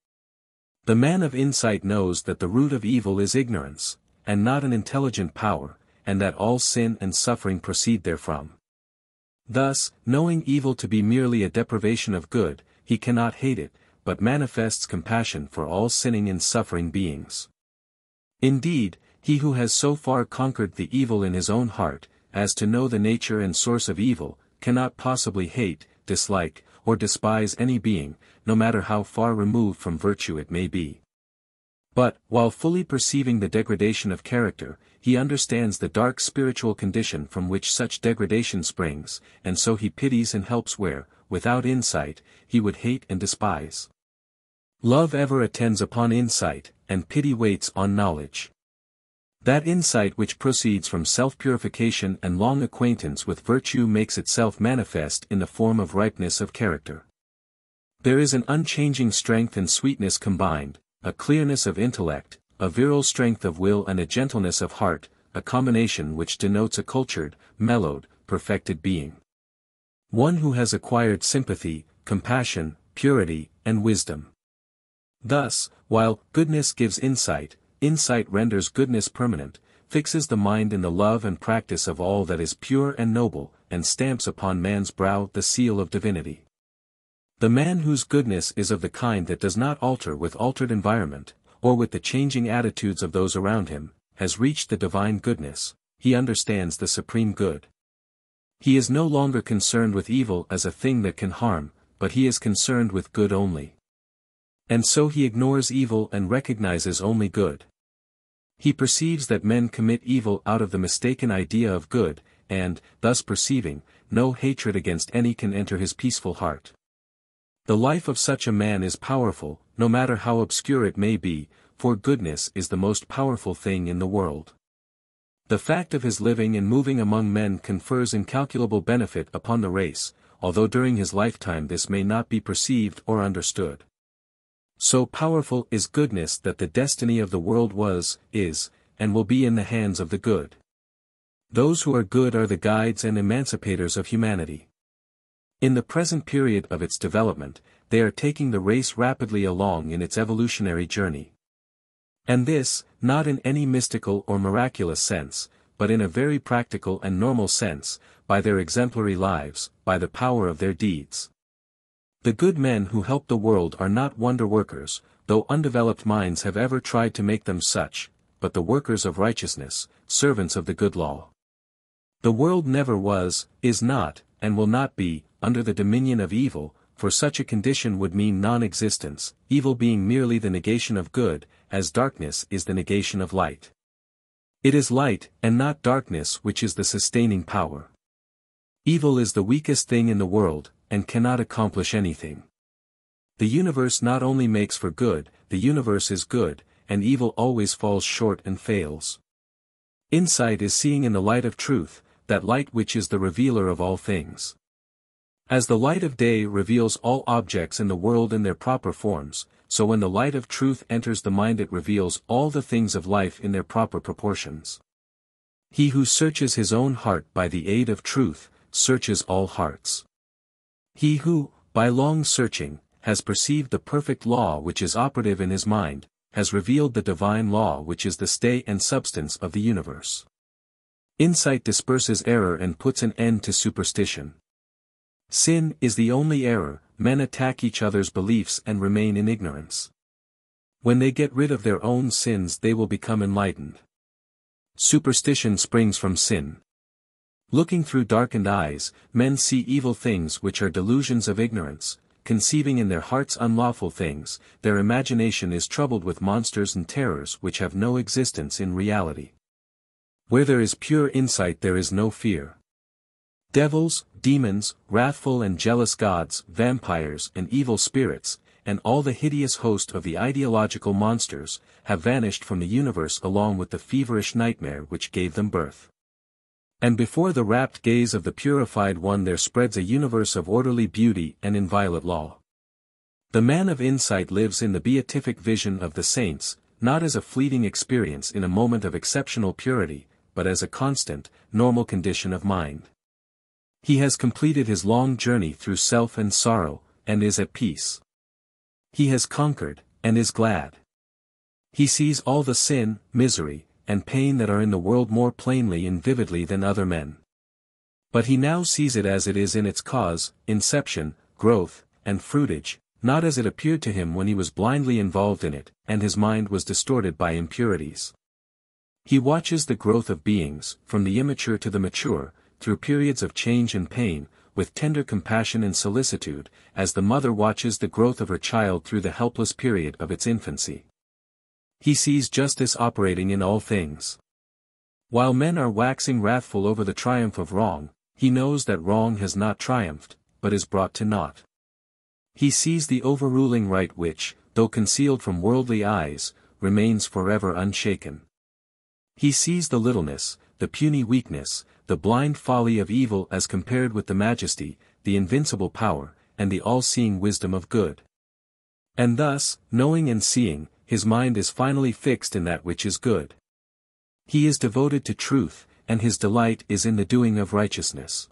The man of insight knows that the root of evil is ignorance, and not an intelligent power, and that all sin and suffering proceed therefrom. Thus, knowing evil to be merely a deprivation of good, he cannot hate it, but manifests compassion for all sinning and suffering beings. Indeed, he who has so far conquered the evil in his own heart, as to know the nature and source of evil, cannot possibly hate, dislike, or despise any being, no matter how far removed from virtue it may be. But, while fully perceiving the degradation of character, he understands the dark spiritual condition from which such degradation springs, and so he pities and helps where, without insight, he would hate and despise. Love ever attends upon insight, and pity waits on knowledge. That insight which proceeds from self-purification and long acquaintance with virtue makes itself manifest in the form of ripeness of character. There is an unchanging strength and sweetness combined, a clearness of intellect, a virile strength of will and a gentleness of heart, a combination which denotes a cultured, mellowed, perfected being. One who has acquired sympathy, compassion, purity, and wisdom. Thus, while goodness gives insight, insight renders goodness permanent, fixes the mind in the love and practice of all that is pure and noble, and stamps upon man's brow the seal of divinity. The man whose goodness is of the kind that does not alter with altered environment, or with the changing attitudes of those around him, has reached the divine goodness. He understands the supreme good. He is no longer concerned with evil as a thing that can harm, but he is concerned with good only. And so he ignores evil and recognizes only good. He perceives that men commit evil out of the mistaken idea of good, and, thus perceiving, no hatred against any can enter his peaceful heart. The life of such a man is powerful, no matter how obscure it may be, for goodness is the most powerful thing in the world. The fact of his living and moving among men confers incalculable benefit upon the race, although during his lifetime this may not be perceived or understood. So powerful is goodness that the destiny of the world was, is, and will be in the hands of the good. Those who are good are the guides and emancipators of humanity. In the present period of its development, they are taking the race rapidly along in its evolutionary journey. And this, not in any mystical or miraculous sense, but in a very practical and normal sense, by their exemplary lives, by the power of their deeds. The good men who help the world are not wonder workers, though undeveloped minds have ever tried to make them such, but the workers of righteousness, servants of the good law. The world never was, is not, and will not be, under the dominion of evil, for such a condition would mean non-existence, evil being merely the negation of good, as darkness is the negation of light. It is light, and not darkness, which is the sustaining power. Evil is the weakest thing in the world, and cannot accomplish anything. The universe not only makes for good, the universe is good, and evil always falls short and fails. Insight is seeing in the light of truth, that light which is the revealer of all things. As the light of day reveals all objects in the world in their proper forms, so when the light of truth enters the mind it reveals all the things of life in their proper proportions. He who searches his own heart by the aid of truth, searches all hearts. He who, by long searching, has perceived the perfect law which is operative in his mind, has revealed the divine law which is the stay and substance of the universe. Insight disperses error and puts an end to superstition. Sin is the only error, men attack each other's beliefs and remain in ignorance. When they get rid of their own sins they will become enlightened. Superstition springs from sin. Looking through darkened eyes, men see evil things which are delusions of ignorance, conceiving in their hearts unlawful things, their imagination is troubled with monsters and terrors which have no existence in reality. Where there is pure insight there is no fear. Devils, demons, wrathful and jealous gods, vampires and evil spirits, and all the hideous host of the ideological monsters, have vanished from the universe along with the feverish nightmare which gave them birth. And before the rapt gaze of the purified one there spreads a universe of orderly beauty and inviolate law. The man of insight lives in the beatific vision of the saints, not as a fleeting experience in a moment of exceptional purity, but as a constant, normal condition of mind. He has completed his long journey through self and sorrow, and is at peace. He has conquered, and is glad. He sees all the sin, misery, and pain that are in the world more plainly and vividly than other men. But he now sees it as it is in its cause, inception, growth, and fruitage, not as it appeared to him when he was blindly involved in it, and his mind was distorted by impurities. He watches the growth of beings, from the immature to the mature, through periods of change and pain, with tender compassion and solicitude, as the mother watches the growth of her child through the helpless period of its infancy. He sees justice operating in all things. While men are waxing wrathful over the triumph of wrong, he knows that wrong has not triumphed, but is brought to naught. He sees the overruling right which, though concealed from worldly eyes, remains forever unshaken. He sees the littleness, the puny weakness, the blind folly of evil as compared with the majesty, the invincible power, and the all-seeing wisdom of good. And thus, knowing and seeing, his mind is finally fixed in that which is good. He is devoted to truth, and his delight is in the doing of righteousness.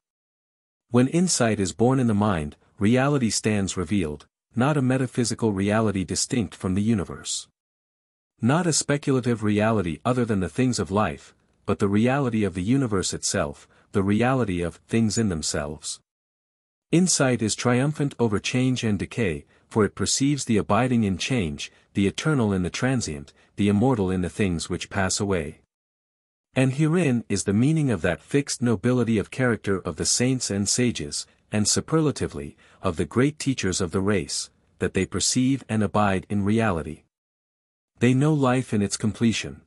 When insight is born in the mind, reality stands revealed, not a metaphysical reality distinct from the universe. Not a speculative reality other than the things of life, but the reality of the universe itself, the reality of things in themselves. Insight is triumphant over change and decay, for it perceives the abiding in change, the eternal in the transient, the immortal in the things which pass away. And herein is the meaning of that fixed nobility of character of the saints and sages, and superlatively, of the great teachers of the race, that they perceive and abide in reality. They know life in its completion.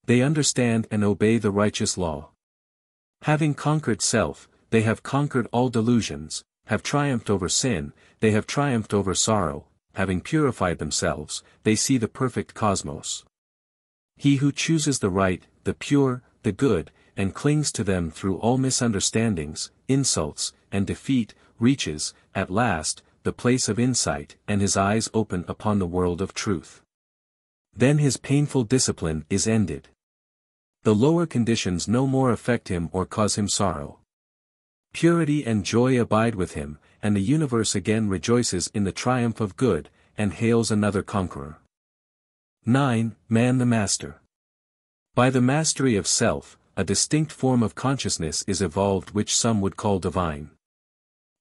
They understand and obey the righteous law. Having conquered self, they have conquered all delusions, have triumphed over sin, they have triumphed over sorrow, having purified themselves, they see the perfect cosmos. He who chooses the right, the pure, the good, and clings to them through all misunderstandings, insults, and defeat, reaches, at last, the place of insight, and his eyes open upon the world of truth. Then his painful discipline is ended. The lower conditions no more affect him or cause him sorrow. Purity and joy abide with him, and the universe again rejoices in the triumph of good, and hails another conqueror. 9. Man the Master. By the mastery of self, a distinct form of consciousness is evolved which some would call divine.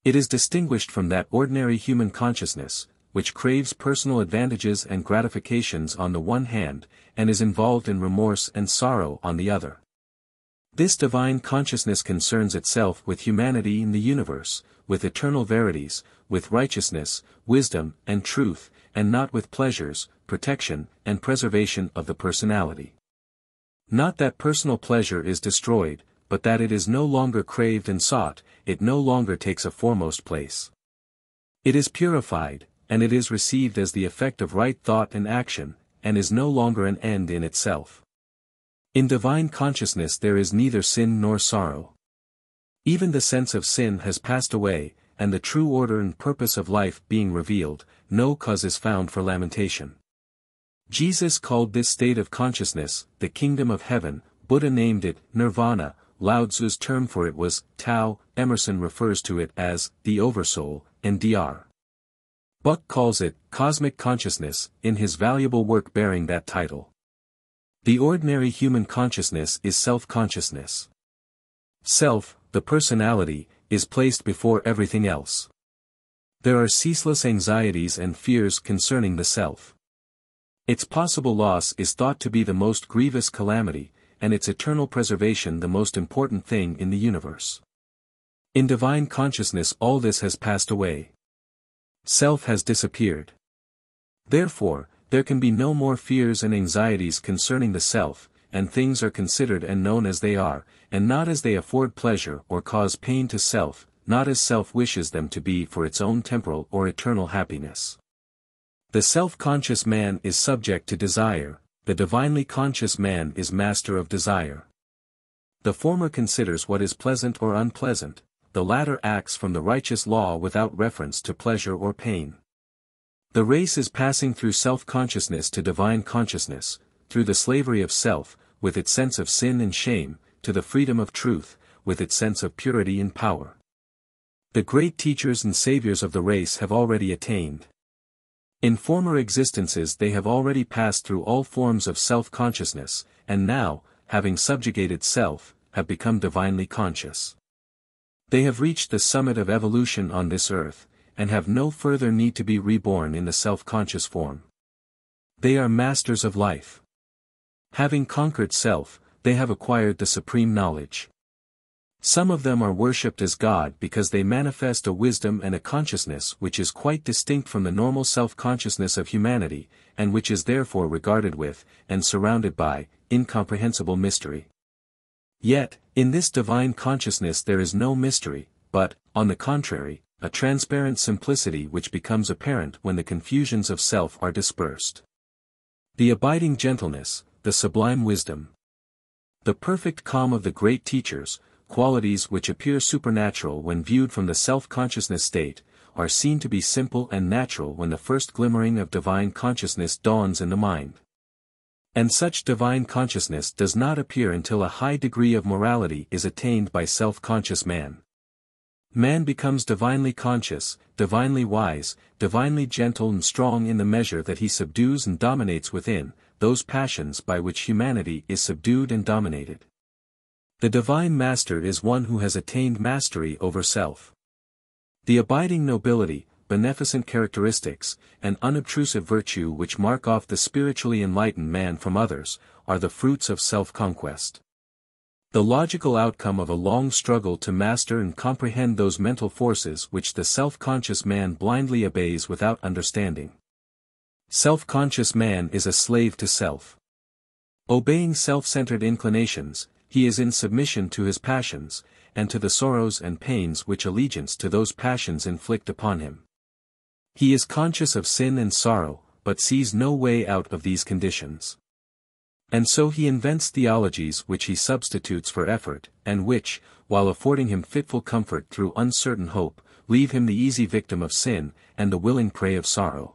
It is distinguished from that ordinary human consciousness, which craves personal advantages and gratifications on the one hand, and is involved in remorse and sorrow on the other. This divine consciousness concerns itself with humanity in the universe, with eternal verities, with righteousness, wisdom, and truth, and not with pleasures, protection, and preservation of the personality. Not that personal pleasure is destroyed, but that it is no longer craved and sought, it no longer takes a foremost place. It is purified, and it is received as the effect of right thought and action, and is no longer an end in itself. In divine consciousness there is neither sin nor sorrow. Even the sense of sin has passed away, and the true order and purpose of life being revealed, no cause is found for lamentation. Jesus called this state of consciousness, the kingdom of heaven, Buddha named it, nirvana, Lao Tzu's term for it was, Tao, Emerson refers to it as, the Oversoul, and Dr. Buck calls it, cosmic consciousness, in his valuable work bearing that title. The ordinary human consciousness is self-consciousness. Self, the personality, is placed before everything else. There are ceaseless anxieties and fears concerning the self. Its possible loss is thought to be the most grievous calamity, and its eternal preservation the most important thing in the universe. In divine consciousness all this has passed away. Self has disappeared. Therefore, there can be no more fears and anxieties concerning the self, and things are considered and known as they are, and not as they afford pleasure or cause pain to self, not as self wishes them to be for its own temporal or eternal happiness. The self-conscious man is subject to desire, the divinely conscious man is master of desire. The former considers what is pleasant or unpleasant, the latter acts from the righteous law without reference to pleasure or pain. The race is passing through self-consciousness to divine consciousness, through the slavery of self, with its sense of sin and shame, to the freedom of truth, with its sense of purity and power. The great teachers and saviors of the race have already attained. In former existences they have already passed through all forms of self-consciousness, and now, having subjugated self, have become divinely conscious. They have reached the summit of evolution on this earth, and have no further need to be reborn in the self-conscious form. They are masters of life. Having conquered self, they have acquired the supreme knowledge. Some of them are worshipped as God because they manifest a wisdom and a consciousness which is quite distinct from the normal self-consciousness of humanity, and which is therefore regarded with, and surrounded by, incomprehensible mystery. Yet, in this divine consciousness there is no mystery, but, on the contrary, a transparent simplicity which becomes apparent when the confusions of self are dispersed. The abiding gentleness, the sublime wisdom, the perfect calm of the great teachers, qualities which appear supernatural when viewed from the self-consciousness state, are seen to be simple and natural when the first glimmering of divine consciousness dawns in the mind. And such divine consciousness does not appear until a high degree of morality is attained by self-conscious man. Man becomes divinely conscious, divinely wise, divinely gentle and strong in the measure that he subdues and dominates within, those passions by which humanity is subdued and dominated. The divine master is one who has attained mastery over self. The abiding nobility, beneficent characteristics, and unobtrusive virtue which mark off the spiritually enlightened man from others, are the fruits of self-conquest. The logical outcome of a long struggle to master and comprehend those mental forces which the self-conscious man blindly obeys without understanding. Self-conscious man is a slave to self. Obeying self-centered inclinations, he is in submission to his passions, and to the sorrows and pains which allegiance to those passions inflict upon him. He is conscious of sin and sorrow, but sees no way out of these conditions. And so he invents theologies which he substitutes for effort, and which, while affording him fitful comfort through uncertain hope, leave him the easy victim of sin, and the willing prey of sorrow.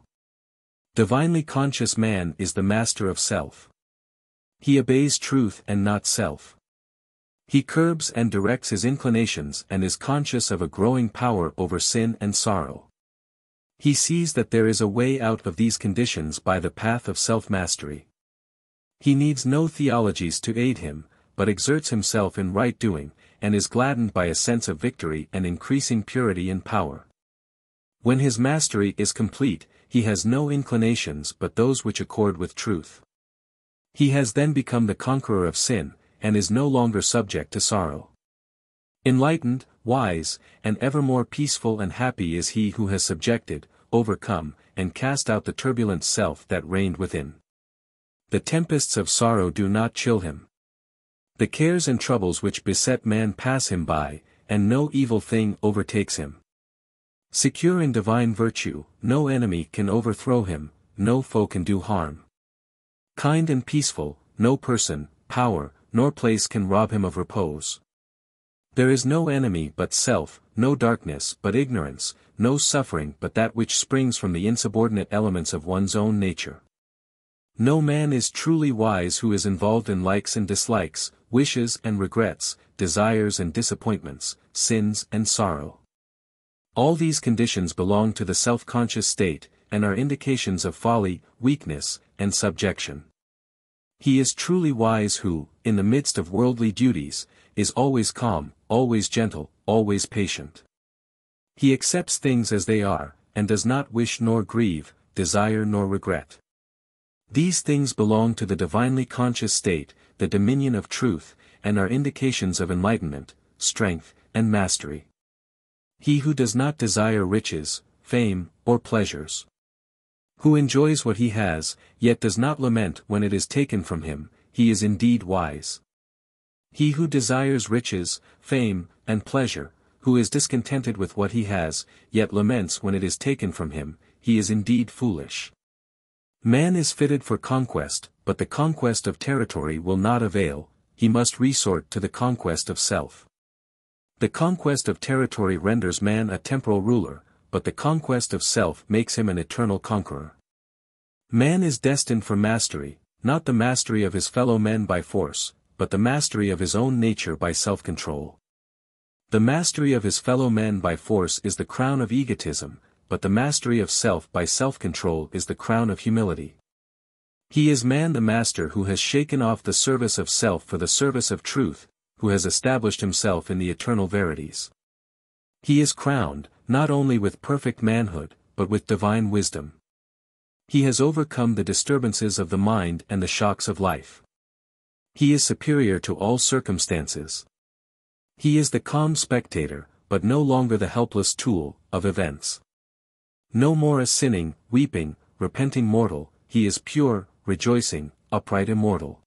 Divinely conscious man is the master of self. He obeys truth and not self. He curbs and directs his inclinations and is conscious of a growing power over sin and sorrow. He sees that there is a way out of these conditions by the path of self-mastery. He needs no theologies to aid him, but exerts himself in right doing, and is gladdened by a sense of victory and increasing purity and power. When his mastery is complete, he has no inclinations but those which accord with truth. He has then become the conqueror of sin, and is no longer subject to sorrow. Enlightened, wise, and ever more peaceful and happy is he who has subjected, overcome, and cast out the turbulent self that reigned within. The tempests of sorrow do not chill him. The cares and troubles which beset man pass him by, and no evil thing overtakes him. Secure in divine virtue, no enemy can overthrow him, no foe can do harm. Kind and peaceful, no person, power, nor place can rob him of repose. There is no enemy but self, no darkness but ignorance, no suffering but that which springs from the insubordinate elements of one's own nature. No man is truly wise who is involved in likes and dislikes, wishes and regrets, desires and disappointments, sins and sorrow. All these conditions belong to the self-conscious state, and are indications of folly, weakness, and subjection. He is truly wise who, in the midst of worldly duties, is always calm, always gentle, always patient. He accepts things as they are, and does not wish nor grieve, desire nor regret. These things belong to the divinely conscious state, the dominion of truth, and are indications of enlightenment, strength, and mastery. He who does not desire riches, fame, or pleasures. Who enjoys what he has, yet does not lament when it is taken from him, he is indeed wise. He who desires riches, fame, and pleasure, who is discontented with what he has, yet laments when it is taken from him, he is indeed foolish. Man is fitted for conquest, but the conquest of territory will not avail, he must resort to the conquest of self. The conquest of territory renders man a temporal ruler, but the conquest of self makes him an eternal conqueror. Man is destined for mastery, not the mastery of his fellow men by force, but the mastery of his own nature by self-control. The mastery of his fellow men by force is the crown of egotism, but the mastery of self by self-control is the crown of humility. He is man the master who has shaken off the service of self for the service of truth, who has established himself in the eternal verities. He is crowned, not only with perfect manhood, but with divine wisdom. He has overcome the disturbances of the mind and the shocks of life. He is superior to all circumstances. He is the calm spectator, but no longer the helpless tool, of events. No more a sinning, weeping, repenting mortal, he is pure, rejoicing, upright immortal.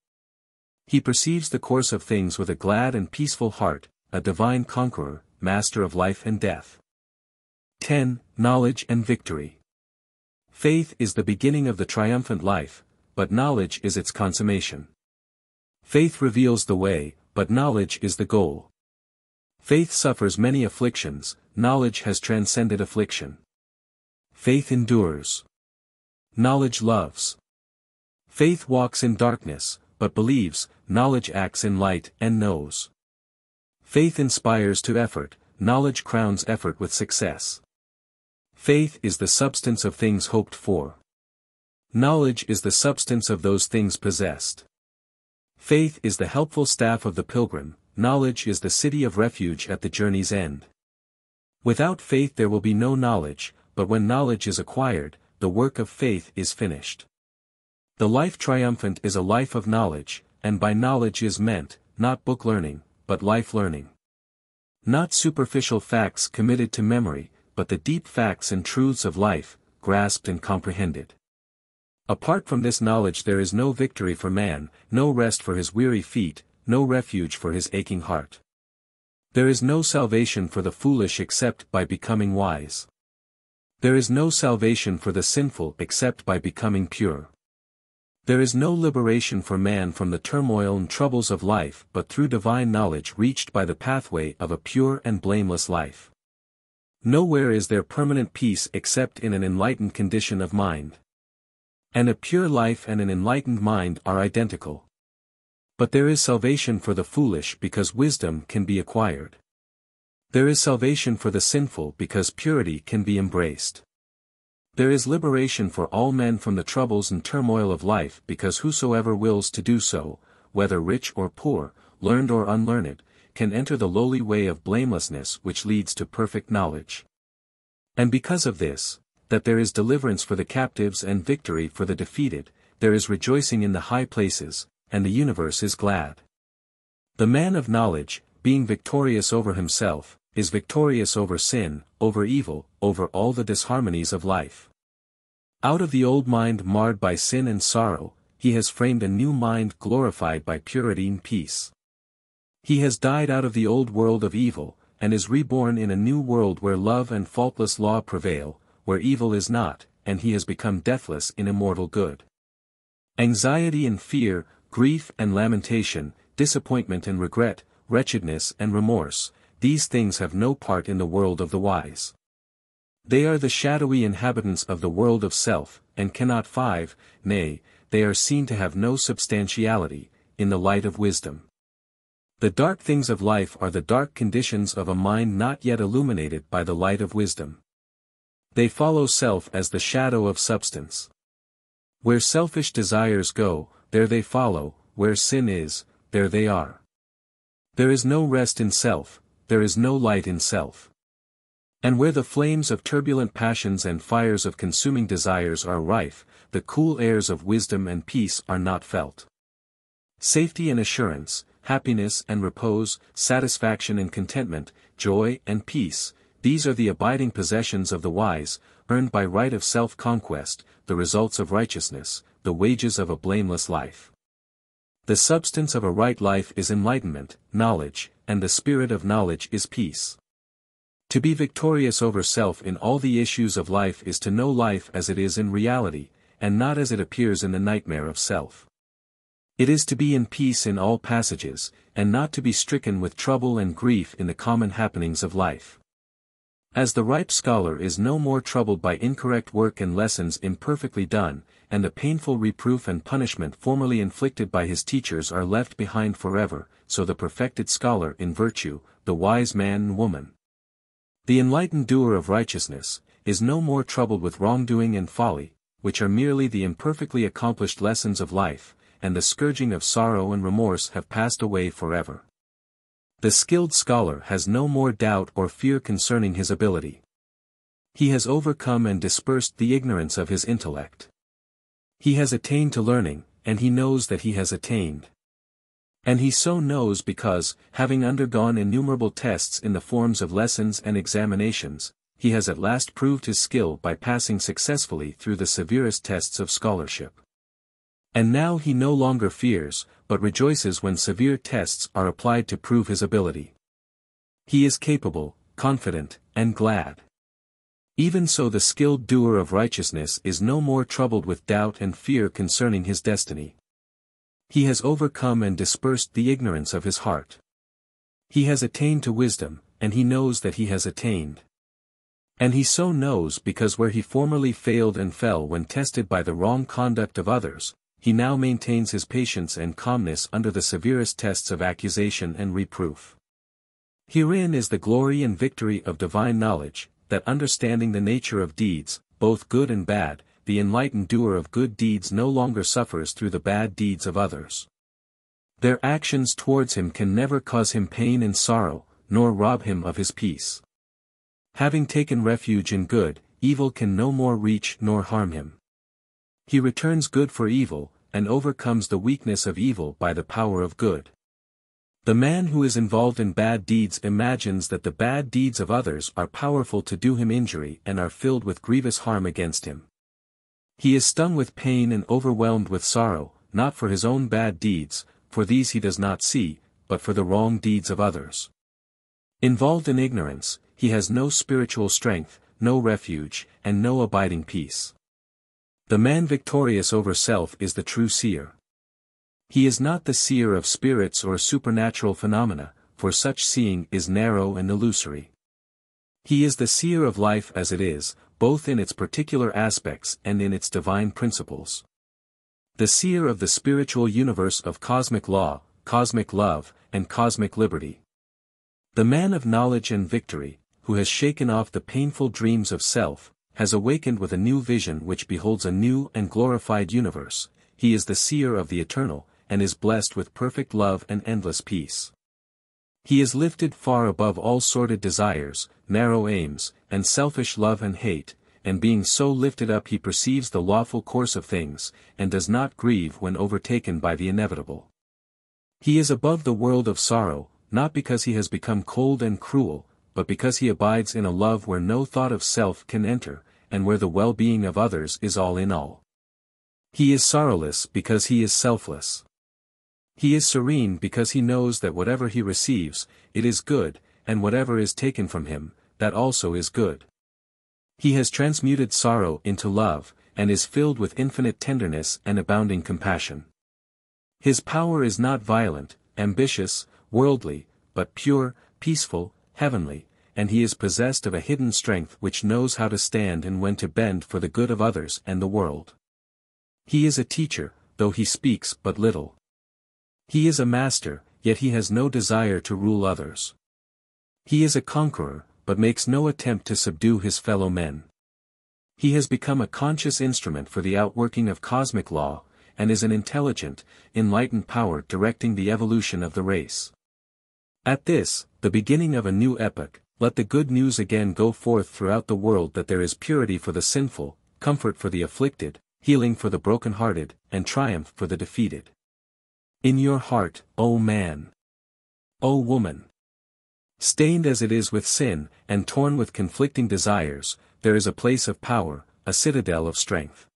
He perceives the course of things with a glad and peaceful heart, a divine conqueror, master of life and death. 10. Knowledge and victory. Faith is the beginning of the triumphant life, but knowledge is its consummation. Faith reveals the way, but knowledge is the goal. Faith suffers many afflictions, knowledge has transcended affliction. Faith endures. Knowledge loves. Faith walks in darkness, but believes, knowledge acts in light and knows. Faith inspires to effort, knowledge crowns effort with success. Faith is the substance of things hoped for. Knowledge is the substance of those things possessed. Faith is the helpful staff of the pilgrim, knowledge is the city of refuge at the journey's end. Without faith there will be no knowledge, but when knowledge is acquired, the work of faith is finished. The life triumphant is a life of knowledge, and by knowledge is meant, not book learning, but life learning. Not superficial facts committed to memory, but the deep facts and truths of life, grasped and comprehended. Apart from this knowledge there is no victory for man, no rest for his weary feet, no refuge for his aching heart. There is no salvation for the foolish except by becoming wise. There is no salvation for the sinful except by becoming pure. There is no liberation for man from the turmoil and troubles of life but through divine knowledge reached by the pathway of a pure and blameless life. Nowhere is there permanent peace except in an enlightened condition of mind. And a pure life and an enlightened mind are identical. But there is salvation for the foolish because wisdom can be acquired. There is salvation for the sinful because purity can be embraced. There is liberation for all men from the troubles and turmoil of life because whosoever wills to do so, whether rich or poor, learned or unlearned, can enter the lowly way of blamelessness which leads to perfect knowledge. And because of this, that there is deliverance for the captives and victory for the defeated, there is rejoicing in the high places, and the universe is glad. The man of knowledge, being victorious over himself, is victorious over sin, over evil, over all the disharmonies of life. Out of the old mind marred by sin and sorrow, he has framed a new mind glorified by purity and peace. He has died out of the old world of evil, and is reborn in a new world where love and faultless law prevail, where evil is not, and he has become deathless in immortal good. Anxiety and fear, grief and lamentation, disappointment and regret, wretchedness and remorse, these things have no part in the world of the wise. They are the shadowy inhabitants of the world of self, and cannot nay, they are seen to have no substantiality, in the light of wisdom. The dark things of life are the dark conditions of a mind not yet illuminated by the light of wisdom. They follow self as the shadow of substance. Where selfish desires go, there they follow, where sin is, there they are. There is no rest in self, there is no light in self. And where the flames of turbulent passions and fires of consuming desires are rife, the cool airs of wisdom and peace are not felt. Safety and assurance, happiness and repose, satisfaction and contentment, joy and peace, these are the abiding possessions of the wise, earned by right of self-conquest, the results of righteousness, the wages of a blameless life. The substance of a right life is enlightenment, knowledge, and the spirit of knowledge is peace. To be victorious over self in all the issues of life is to know life as it is in reality, and not as it appears in the nightmare of self. It is to be in peace in all passages, and not to be stricken with trouble and grief in the common happenings of life. As the ripe scholar is no more troubled by incorrect work and lessons imperfectly done, and the painful reproof and punishment formerly inflicted by his teachers are left behind forever, so the perfected scholar in virtue, the wise man and woman, the enlightened doer of righteousness, is no more troubled with wrongdoing and folly, which are merely the imperfectly accomplished lessons of life, and the scourging of sorrow and remorse have passed away forever. The skilled scholar has no more doubt or fear concerning his ability. He has overcome and dispersed the ignorance of his intellect. He has attained to learning, and he knows that he has attained. And he so knows because, having undergone innumerable tests in the forms of lessons and examinations, he has at last proved his skill by passing successfully through the severest tests of scholarship. And now he no longer fears, but rejoices when severe tests are applied to prove his ability. He is capable, confident, and glad. Even so the skilled doer of righteousness is no more troubled with doubt and fear concerning his destiny. He has overcome and dispersed the ignorance of his heart. He has attained to wisdom, and he knows that he has attained. And he so knows because where he formerly failed and fell when tested by the wrong conduct of others, he now maintains his patience and calmness under the severest tests of accusation and reproof. Herein is the glory and victory of divine knowledge, that understanding the nature of deeds, both good and bad, the enlightened doer of good deeds no longer suffers through the bad deeds of others. Their actions towards him can never cause him pain and sorrow, nor rob him of his peace. Having taken refuge in good, evil can no more reach nor harm him. He returns good for evil, and overcomes the weakness of evil by the power of good. The man who is involved in bad deeds imagines that the bad deeds of others are powerful to do him injury and are filled with grievous harm against him. He is stung with pain and overwhelmed with sorrow, not for his own bad deeds, for these he does not see, but for the wrong deeds of others. Involved in ignorance, he has no spiritual strength, no refuge, and no abiding peace. The man victorious over self is the true seer. He is not the seer of spirits or supernatural phenomena, for such seeing is narrow and illusory. He is the seer of life as it is, both in its particular aspects and in its divine principles. The seer of the spiritual universe of cosmic law, cosmic love, and cosmic liberty. The man of knowledge and victory, who has shaken off the painful dreams of self, has awakened with a new vision which beholds a new and glorified universe. He is the seer of the eternal, and is blessed with perfect love and endless peace. He is lifted far above all sordid desires, narrow aims, and selfish love and hate, and being so lifted up he perceives the lawful course of things, and does not grieve when overtaken by the inevitable. He is above the world of sorrow, not because he has become cold and cruel, but because he abides in a love where no thought of self can enter, and where the well-being of others is all in all. He is sorrowless because he is selfless. He is serene because he knows that whatever he receives, it is good, and whatever is taken from him, that also is good. He has transmuted sorrow into love, and is filled with infinite tenderness and abounding compassion. His power is not violent, ambitious, worldly, but pure, peaceful, heavenly, and he is possessed of a hidden strength which knows how to stand and when to bend for the good of others and the world. He is a teacher, though he speaks but little. He is a master, yet he has no desire to rule others. He is a conqueror, but makes no attempt to subdue his fellow men. He has become a conscious instrument for the outworking of cosmic law, and is an intelligent, enlightened power directing the evolution of the race. At this, the beginning of a new epoch, let the good news again go forth throughout the world that there is purity for the sinful, comfort for the afflicted, healing for the broken-hearted, and triumph for the defeated. In your heart, O man! O woman! Stained as it is with sin, and torn with conflicting desires, there is a place of power, a citadel of strength.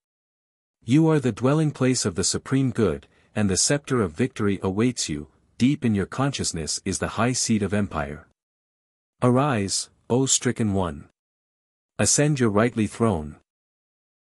You are the dwelling place of the supreme good, and the scepter of victory awaits you. Deep in your consciousness is the high seat of empire. Arise, O stricken one! Ascend your rightly throne,